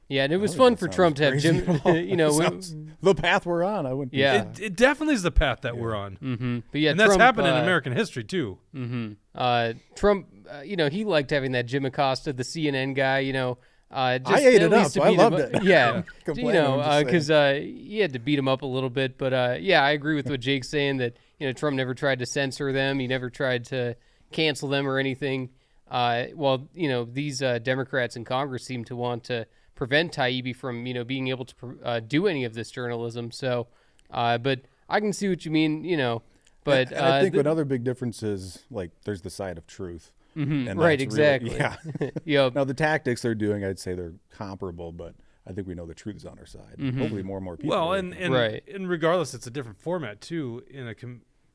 Yeah, and it was fun for Trump to have Jim. The path we're on. I wouldn't. Yeah, it definitely is the path that we're on. But yeah, and that's Trump, happened in American history too. Trump, he liked having that Jim Acosta, the CNN guy. Just I ate at it least up. to I beat loved him up. it. Yeah, Complaining, I'm just because he had to beat him up a little bit. But yeah, I agree with what Jake's saying that Trump never tried to censor them. He never tried to cancel them or anything. Well, these Democrats in Congress seem to want to prevent Taibbi from, being able to do any of this journalism. So, but I can see what you mean, But and I think another big difference is like there's the side of truth. And right, that's exactly. Really, Yep. Now the tactics they're doing, I'd say they're comparable, but I think we know the truth is on our side. Hopefully, more and more people. Well, are. and regardless, it's a different format too. In a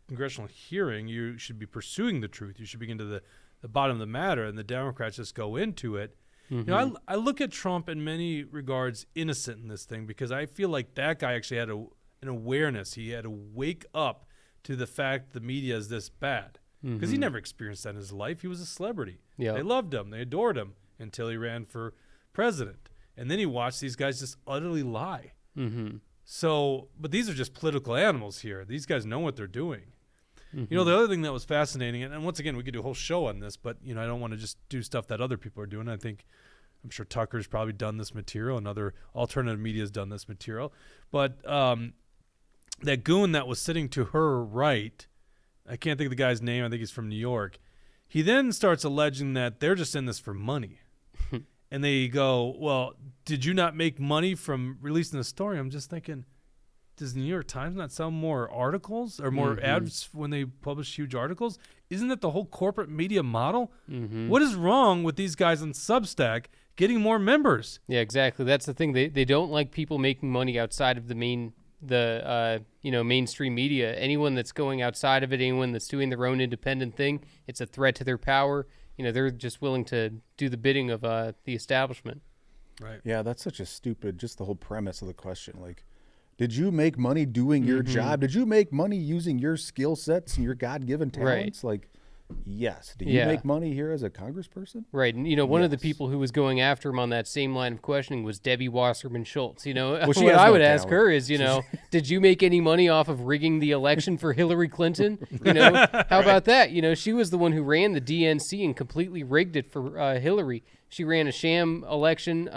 congressional hearing, you should be pursuing the truth. You should be getting to the bottom of the matter, and the Democrats just go into it. I look at Trump in many regards innocent in this thing because I feel like that guy actually had an awareness. He had to wake up to the fact the media is this bad because he never experienced that in his life. He was a celebrity. Yep. They loved him. They adored him until he ran for president. And then he watched these guys just utterly lie. So, but these are just political animals here. These guys know what they're doing. The other thing that was fascinating, and once again, we could do a whole show on this, but, I don't want to just do stuff that other people are doing. I'm sure Tucker's probably done this material and other alternative media has done this material. But that goon that was sitting to her right, I can't think of the guy's name. I think he's from New York. He then starts alleging that they're just in this for money. And they go, well, did you not make money from releasing the story? I'm just thinking, does the New York Times not sell more articles or more ads when they publish huge articles? Isn't that the whole corporate media model? What is wrong with these guys on Substack getting more members? Yeah, exactly. That's the thing. They don't like people making money outside of the mainstream media. Anyone that's going outside of it, anyone that's doing their own independent thing, it's a threat to their power. They're just willing to do the bidding of the establishment. Right. Yeah, that's such a stupid, just the whole premise of the question. Like, did you make money doing your job? Did you make money using your skill sets and your God-given talents? Like, yes. Did you make money here as a congressperson? Right. And, one of the people who was going after him on that same line of questioning was Debbie Wasserman Schultz. Well, what I would ask her is, did you make any money off of rigging the election for Hillary Clinton? How about that? She was the one who ran the DNC and completely rigged it for Hillary. She ran a sham election.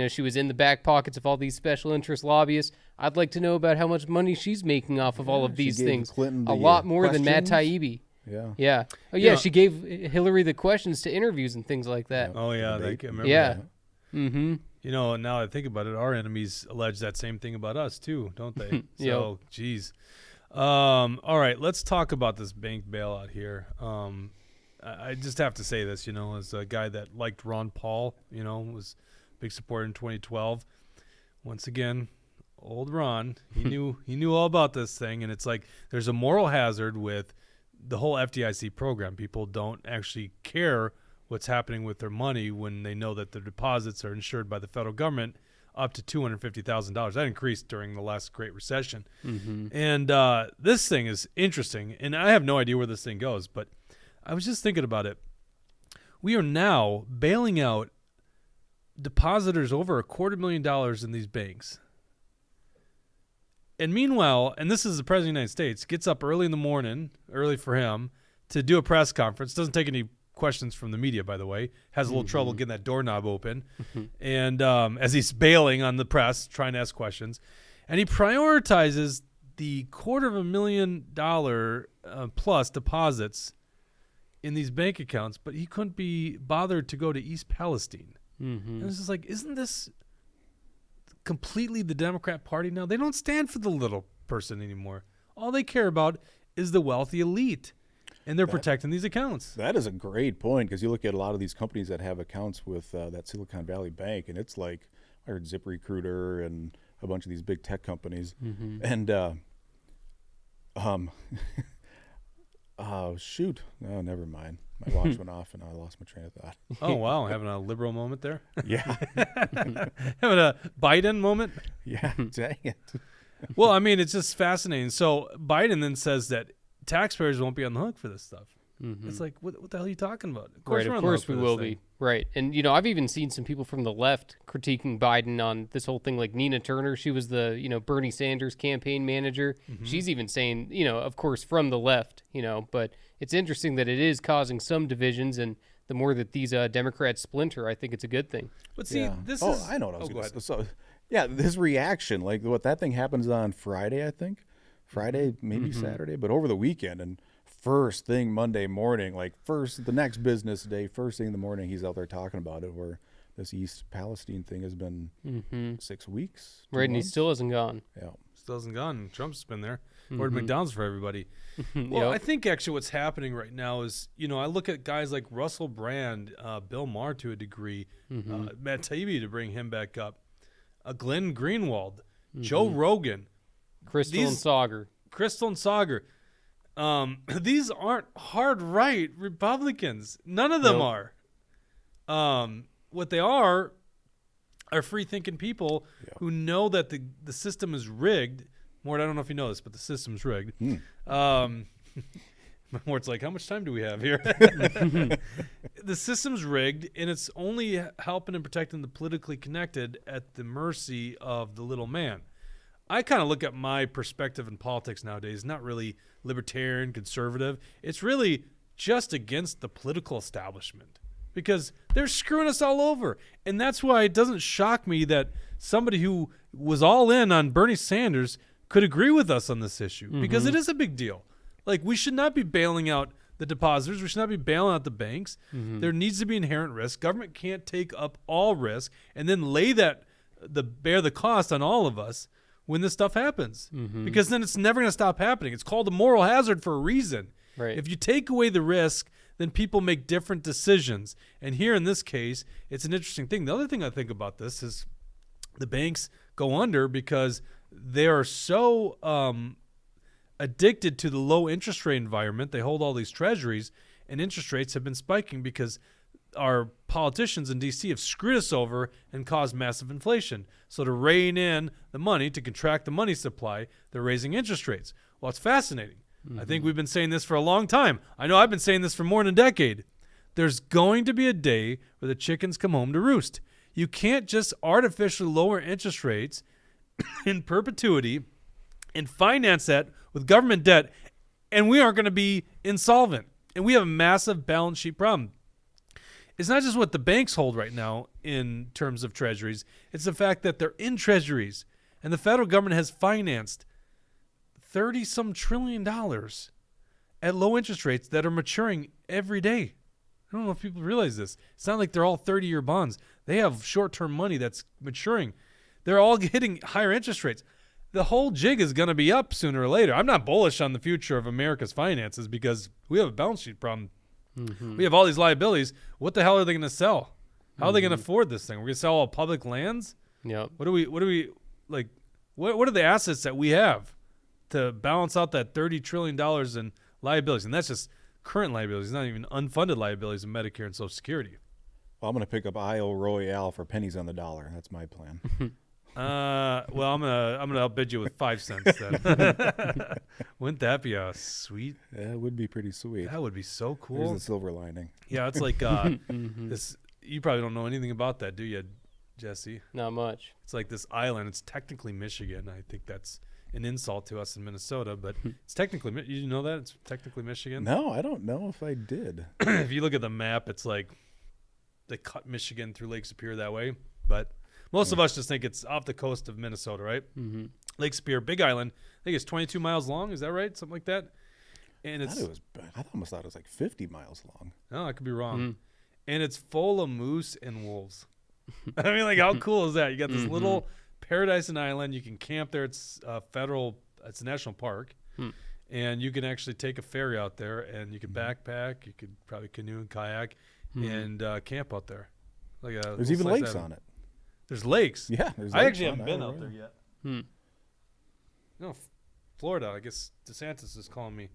She was in the back pockets of all these special interest lobbyists. I'd like to know about how much money she's making off of all of these things. Clinton a lot more than Matt Taibbi. Yeah. Yeah. Oh, yeah. She gave Hillary the questions to interviews and things like that. Oh, yeah. I remember yeah. that. Now I think about it, our enemies allege that same thing about us, too, don't they? So, geez. All right, let's talk about this bank bailout here. I just have to say this, as a guy that liked Ron Paul, was a big supporter in 2012. Once again, old Ron, he knew all about this thing, and it's like there's a moral hazard with the whole FDIC program. People don't actually care what's happening with their money when they know that their deposits are insured by the federal government up to $250,000. That increased during the last Great Recession. Mm-hmm. And this thing is interesting, and I have no idea where this thing goes, but I was just thinking about it. We are now bailing out depositors over $250,000 in these banks. And meanwhile, and this is the President of the United States, gets up early in the morning, early for him, to do a press conference. Doesn't take any questions from the media, by the way. Has a little trouble getting that doorknob open. And as he's bailing on the press, trying to ask questions. And he prioritizes the $250,000 plus deposits in these bank accounts, but he couldn't be bothered to go to East Palestine. And it's just like, isn't this completely the Democrat Party now? They don't stand for the little person anymore. All they care about is the wealthy elite, and they're protecting these accounts. That is a great point, because you look at a lot of these companies that have accounts with that Silicon Valley Bank, and it's like, I heard ZipRecruiter and a bunch of these big tech companies. And oh, shoot. No, never mind. My watch went off and I lost my train of thought. Oh, wow. Having a liberal moment there? Yeah. Having a Biden moment? Yeah, dang it. Well, I mean, it's just fascinating. So Biden then says that taxpayers won't be on the hook for this stuff. It's like, what the hell are you talking about? Of course, Right, of course we will be. Right. And, I've even seen some people from the left critiquing Biden on this whole thing, like Nina Turner. She was the, Bernie Sanders campaign manager. She's even saying, of course, from the left, but it's interesting that it is causing some divisions. And the more that these Democrats splinter, I think it's a good thing. But see, this is... is... I know what I was going to say. So, yeah, his reaction, like that thing happens on Friday, I think. Friday, maybe Saturday, but over the weekend. And first thing Monday morning, like the next business day, first thing in the morning, he's out there talking about it, where this East Palestine thing has been 6 weeks. Right, and he still hasn't gone. Yeah. Still hasn't gone. Trump's been there. Ordered McDonald's for everybody. Well, I think actually what's happening right now is, I look at guys like Russell Brand, Bill Maher to a degree, Matt Taibbi to bring him back up, Glenn Greenwald, Joe Rogan. Crystal and Sauger. These aren't hard right Republicans. None of them are. What they are free thinking people who know that the system is rigged. Mort, I don't know if you know this, but the system's rigged. Mort's like, how much time do we have here? The system's rigged, and it's only helping and protecting the politically connected at the mercy of the little man. I kind of look at my perspective in politics nowadays, not really libertarian, conservative. It's really just against the political establishment, because they're screwing us all over. And that's why it doesn't shock me that somebody who was all in on Bernie Sanders could agree with us on this issue, because it is a big deal. Like, we should not be bailing out the depositors. We should not be bailing out the banks. There needs to be inherent risk. Government can't take up all risk and then bear the cost on all of us when this stuff happens, because then it's never going to stop happening. It's called a moral hazard for a reason. Right. If you take away the risk, then people make different decisions. And here in this case, it's an interesting thing. The other thing I think about this is the banks go under because they are so addicted to the low interest rate environment. They hold all these treasuries, and interest rates have been spiking because our politicians in D.C. have screwed us over and caused massive inflation. So to rein in the money, to contract the money supply, they're raising interest rates. Well, it's fascinating. I think we've been saying this for a long time. I know I've been saying this for more than a decade. There's going to be a day where the chickens come home to roost. You can't just artificially lower interest rates in perpetuity and finance that with government debt, and we aren't going to be insolvent. And we have a massive balance sheet problem. It's not just what the banks hold right now in terms of treasuries. It's the fact that they're in treasuries, and the federal government has financed $30-some trillion at low interest rates that are maturing every day. I don't know if people realize this. It's not like they're all 30-year bonds. They have short-term money that's maturing. They're all getting higher interest rates. the whole jig is going to be up sooner or later. I'm not bullish on the future of America's finances because we have a balance sheet problem. We have all these liabilities. What the hell are they going to sell? How are they going to afford this thing? We're going to sell all public lands? Yep. What do we like? What are the assets that we have to balance out that $30 trillion in liabilities? And that's just current liabilities, not even unfunded liabilities in Medicare and Social Security. Well, I'm going to pick up IO Royale for pennies on the dollar. That's my plan. Well, I'm gonna outbid you with 5 cents then. Wouldn't that be a sweet? Yeah, it would be pretty sweet. That would be so cool. There's the silver lining. Yeah, it's like this. You probably don't know anything about that, do you, Jesse? Not much. It's like this island. It's technically Michigan. I think that's an insult to us in Minnesota, but it's technically. You know that it's technically Michigan. No, I don't know if I did. If you look at the map, it's like they cut Michigan through Lake Superior that way, but most of us just think it's off the coast of Minnesota, right? Mm-hmm. Lake Superior, big island. I think it's 22 miles long. Is that right? Something like that. And I almost thought it was like 50 miles long. No, I could be wrong. And it's full of moose and wolves. I mean, like, how cool is that? You got this little paradise and island. You can camp there. It's it's a national park. And you can actually take a ferry out there, and you can backpack. You could probably canoe and kayak and camp out there. There's even lakes on it. There's lakes. Yeah. I actually haven't been out there yet. No, Florida. I guess DeSantis is calling me.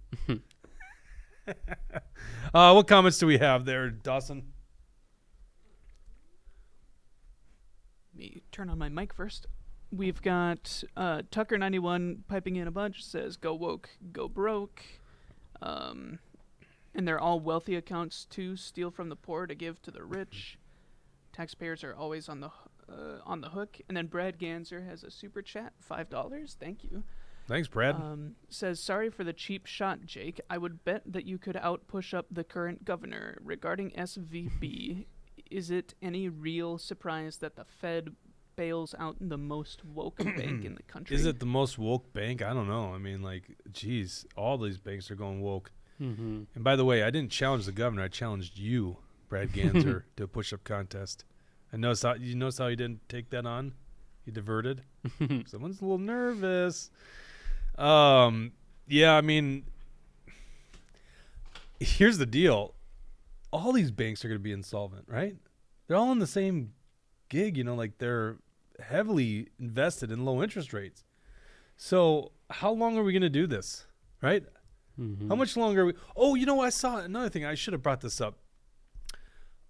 What comments do we have there, Dawson? Let me turn on my mic first. We've got Tucker91 piping in a bunch, says, go woke, go broke. And they're all wealthy accounts to steal from the poor to give to the rich. Taxpayers are always on the hook. And then Brad Ganser has a super chat, $5. Thank you. Thanks, Brad. Says, sorry for the cheap shot, Jake. I would bet that you could push up the current governor. Regarding SVB, is it any real surprise that the Fed bails out the most woke bank in the country? Is it the most woke bank? I don't know. I mean, like, geez, all these banks are going woke. And by the way, I didn't challenge the governor. I challenged you, Brad Ganser, to a push-up contest. You notice how he didn't take that on? He diverted. Someone's a little nervous. Yeah, I mean, here's the deal. All these banks are going to be insolvent, right? They're all in the same gig, like they're heavily invested in low interest rates. So how long are we going to do this, right? How much longer are we? Oh, I saw another thing. I should have brought this up.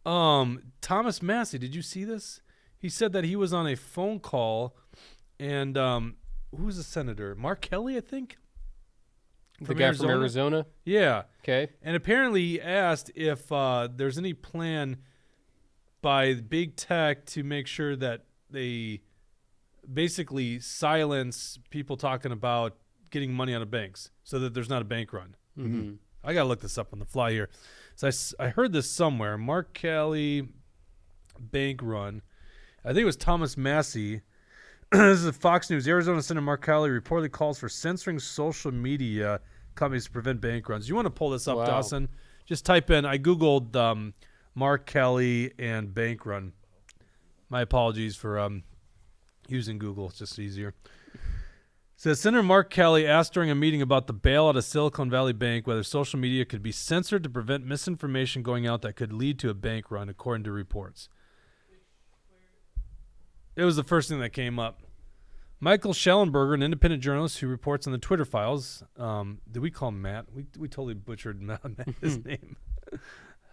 Thomas Massey, did you see this? He said that he was on a phone call, and who's the senator? Mark Kelly, I think. The guy from Arizona? Yeah. Okay. And apparently he asked if there's any plan by big tech to make sure that they basically silence people talking about getting money out of banks so that there's not a bank run. I got to look this up on the fly here. So I heard this somewhere. Mark Kelly bank run. I think it was Thomas Massey. This is Fox News. Arizona Senator Mark Kelly reportedly calls for censoring social media companies to prevent bank runs. You want to pull this up, Dawson? Just type in, I Googled Mark Kelly and bank run. My apologies for using Google. It's just easier. Says Senator Mark Kelly asked during a meeting about the bailout of Silicon Valley Bank whether social media could be censored to prevent misinformation going out that could lead to a bank run, according to reports. It was the first thing that came up. Michael Schellenberger, an independent journalist who reports on the Twitter files. Did we call him Matt? We totally butchered his name.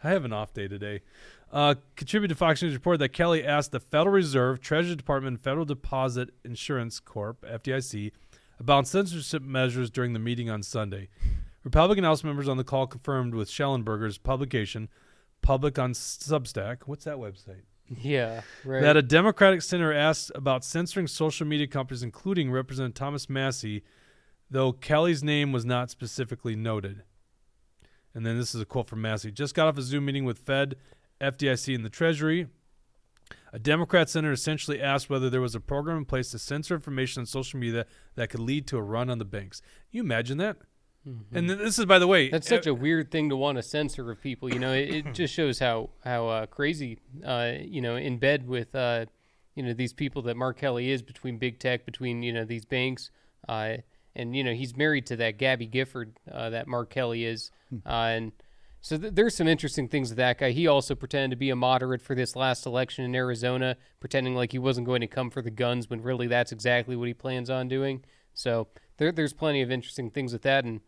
I have an off day today. Contributed to Fox News report that Kelly asked the Federal Reserve, Treasury Department, Federal Deposit Insurance Corp, FDIC, about censorship measures during the meeting on Sunday. Republican House members on the call confirmed with Schellenberger's publication, Public on Substack. What's that website? Yeah, right. That a Democratic senator asked about censoring social media companies, including Representative Thomas Massey, though Kelly's name was not specifically noted. And then this is a quote from Massey. Just got off a Zoom meeting with Fed, FDIC, and the Treasury. A Democrat senator essentially asked whether there was a program in place to censor information on social media that could lead to a run on the banks. Can you imagine that? And this is, by the way, that's such a weird thing to want to censor of people. It just shows how crazy, in bed with, these people that Mark Kelly is between big tech, between, these banks, And, he's married to that Gabby Gifford, that Mark Kelly is. And so there's some interesting things with that guy. He also pretended to be a moderate for this last election in Arizona, pretending like he wasn't going to come for the guns when really that's exactly what he plans on doing. So there's plenty of interesting things with that. And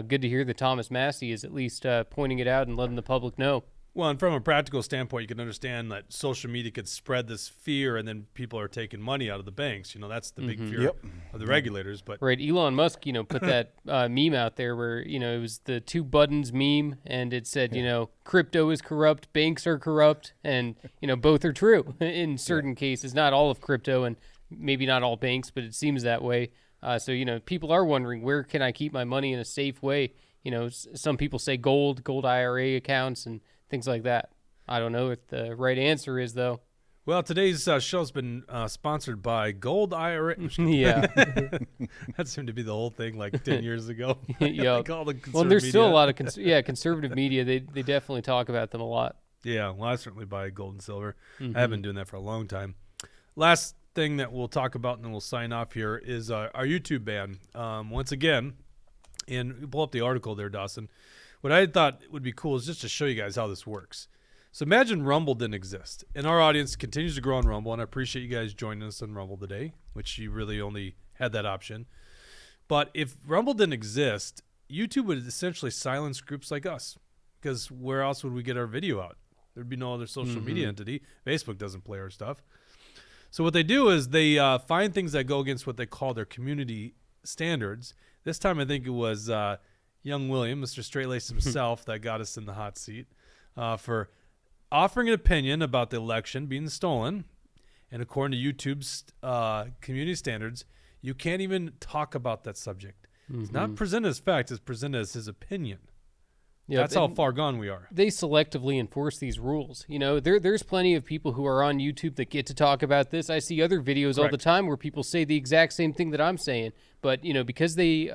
good to hear that Thomas Massey is at least pointing it out and letting the public know. Well, and from a practical standpoint, you can understand that social media could spread this fear, and then people are taking money out of the banks. That's the big fear of the regulators. But right, Elon Musk, put that meme out there where it was the 2 buttons meme, and it said, crypto is corrupt, banks are corrupt, and both are true in certain cases. Not all of crypto, and maybe not all banks, but it seems that way. So people are wondering, where can I keep my money in a safe way? Some people say gold IRA accounts and things like that. I don't know what the right answer is, though. Well, today's show's been sponsored by Gold IRA. Yeah. That seemed to be the whole thing like 10 years ago. Yeah. Well, there's still a lot of conservative media. They definitely talk about them a lot. Yeah, well, I certainly buy gold and silver. I have been doing that for a long time. Last thing that we'll talk about, and then we'll sign off here, is our YouTube ban. Once again, and you pull up the article there, Dawson. What I thought would be cool is just to show you guys how this works. So imagine Rumble didn't exist, and our audience continues to grow on Rumble, and I appreciate you guys joining us on Rumble today, which you really only had that option. But if Rumble didn't exist, YouTube would essentially silence groups like us, because where else would we get our video out? There'd be no other social media entity. Facebook doesn't play our stuff. So what they do is they find things that go against what they call their community standards. This time I think it was young William, Mr. Straight-Laced himself, that got us in the hot seat for offering an opinion about the election being stolen. And according to YouTube's community standards, you can't even talk about that subject. It's not presented as fact, it's presented as his opinion. Yeah, that's how far gone we are. They selectively enforce these rules. There's plenty of people who are on YouTube that get to talk about this. I see other videos all the time where people say the exact same thing that I'm saying. But, because they,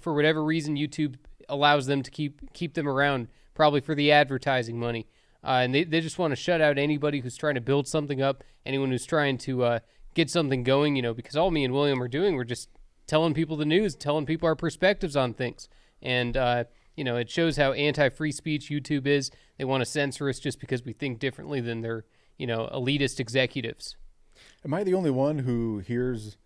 for whatever reason, YouTube allows them to keep them around, probably for the advertising money. And they just want to shut out anybody who's trying to build something up, anyone who's trying to get something going, because all me and William are doing, we're just telling people the news, telling people our perspectives on things. And, it shows how anti-free speech YouTube is. They want to censor us just because we think differently than their, elitist executives. Am I the only one who hears,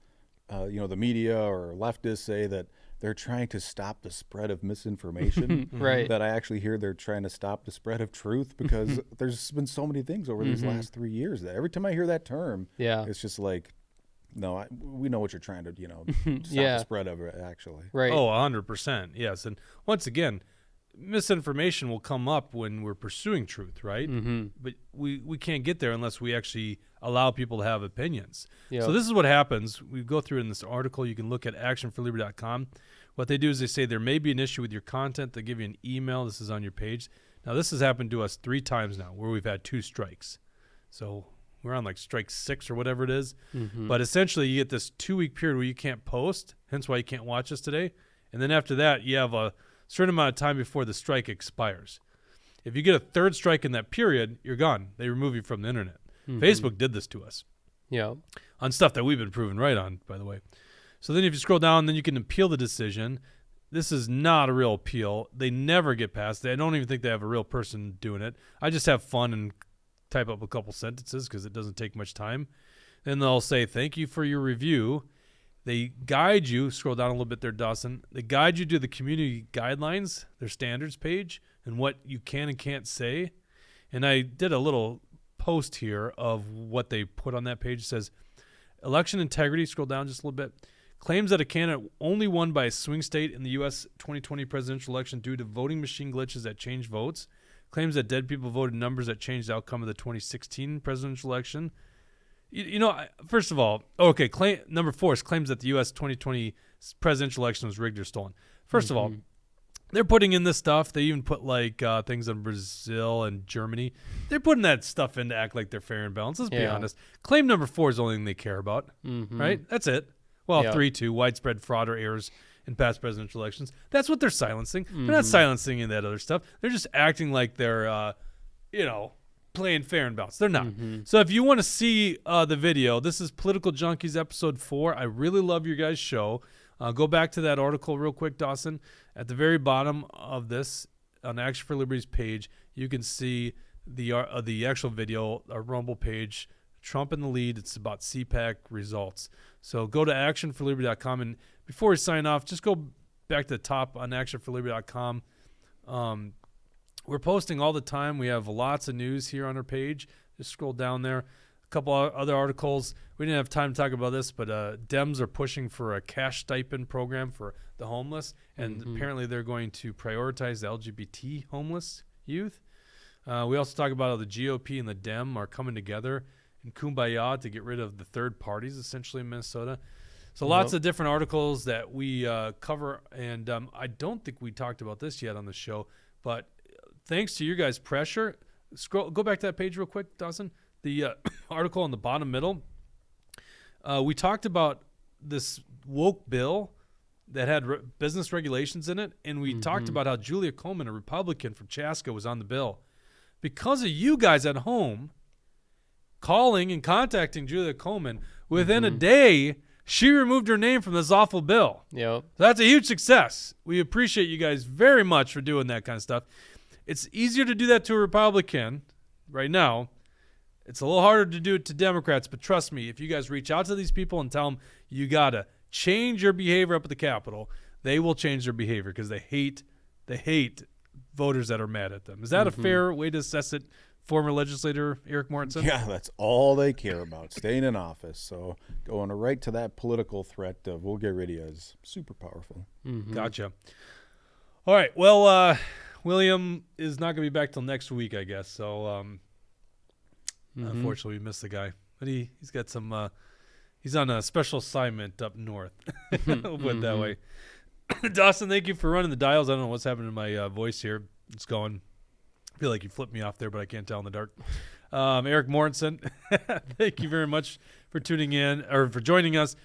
the media or leftists say that they're trying to stop the spread of misinformation? Right. That I actually hear they're trying to stop the spread of truth, because there's been so many things over these last 3 years that every time I hear that term, it's just like, no, we know what you're trying to, stop the spread of it, actually. Right. Oh, 100%. Yes. And once again, misinformation will come up when we're pursuing truth, right? But we can't get there unless we actually allow people to have opinions. Yep. So this is what happens. We go through in this article. You can look at actionforliberty.com. What they do is they say there may be an issue with your content. They give you an email. This is on your page. Now, this has happened to us 3 times now where we've had 2 strikes. So we're on like strike 6 or whatever it is. But essentially you get this 2-week period where you can't post, hence why you can't watch us today. And then after that, you have a certain amount of time before the strike expires. If you get a 3rd strike in that period, you're gone. They remove you from the internet. Facebook did this to us. Yeah. On stuff that we've been proven right on, by the way. So then if you scroll down, then you can appeal the decision. This is not a real appeal. They never get past it. I don't even think they have a real person doing it. I just have fun and type up a couple sentences because it doesn't take much time. Then they'll say, thank you for your review. They guide you, scroll down a little bit there, Dawson. They guide you to the community guidelines, their standards page, and what you can and can't say. And I did a little post here of what they put on that page. It says, election integrity, scroll down just a little bit, claims that a candidate only won by a swing state in the U.S. 2020 presidential election due to voting machine glitches that changed votes. Claims that dead people voted numbers that changed the outcome of the 2016 presidential election. First of all, okay, number 4 is claims that the U.S. 2020 presidential election was rigged or stolen. First of all, they're putting in this stuff. They even put like things on Brazil and Germany. They're putting that stuff in to act like they're fair and balanced. Let's be honest. Claim number 4 is the only thing they care about, right? That's it. Well, 3-2, widespread fraud or errors in past presidential elections. That's what they're silencing. They're not silencing any of that other stuff. They're just acting like they're, playing fair and balanced. They're not. So if you want to see the video, this is Political Junkies episode 4. I really love your guys' show. Go back to that article real quick, Dawson. At the very bottom of this, on Action for Liberty's page, you can see the actual video, our Rumble page, Trump in the lead. It's about CPAC results. So go to actionforliberty.com. And before we sign off, just go back to the top on actionforliberty.com. We're posting all the time. We have lots of news here on our page. Just scroll down there. A couple other articles. We didn't have time to talk about this, but Dems are pushing for a cash stipend program for the homeless, and apparently they're going to prioritize the LGBT homeless youth. We also talk about how the GOP and the Dem are coming together in kumbaya to get rid of the third parties, essentially, in Minnesota. So lots of different articles that we cover, and I don't think we talked about this yet on the show, but thanks to your guys' pressure, go back to that page real quick, Dawson. The article on the bottom middle, we talked about this woke bill that had business regulations in it, and we talked about how Julia Coleman, a Republican from Chaska, was on the bill. Because of you guys at home calling and contacting Julia Coleman, within a day, she removed her name from this awful bill. Yep. So that's a huge success. We appreciate you guys very much for doing that kind of stuff. It's easier to do that to a Republican right now. It's a little harder to do it to Democrats, but trust me, if you guys reach out to these people and tell them you got to change your behavior up at the Capitol, they will change their behavior because they hate voters that are mad at them. Is that a fair way to assess it, former legislator Eric Mortensen? Yeah, that's all they care about, staying in office. So going right to that political threat of we'll get rid of you is super powerful. Gotcha. All right. Well, William is not going to be back till next week, I guess. So, unfortunately, we missed the guy. But he's got some he's on a special assignment up north. We'll put it that way. Dawson, thank you for running the dials. I don't know what's happening to my voice here. It's going. I feel like you flipped me off there, but I can't tell in the dark. Eric Mortensen, thank you very much for tuning in or for joining us.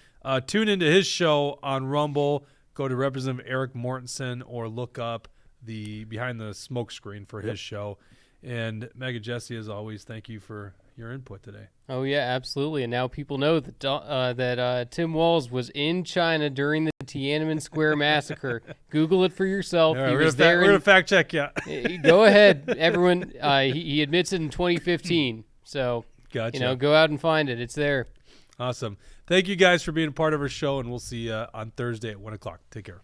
Tune into his show on Rumble. Go to Representative Eric Mortensen or look up the Behind the Smoke Screen for his show. And Mega Jesse, as always, thank you for your input today. Oh, yeah, absolutely. And now people know that Tim Walz was in China during the Tiananmen Square massacre. Google it for yourself. All right, He we're was going there. to fact check you. Go ahead, everyone. He admits it in 2015. So, Gotcha. go out and find it. It's there. Awesome. Thank you guys for being a part of our show, and we'll see you on Thursday at 1 o'clock. Take care.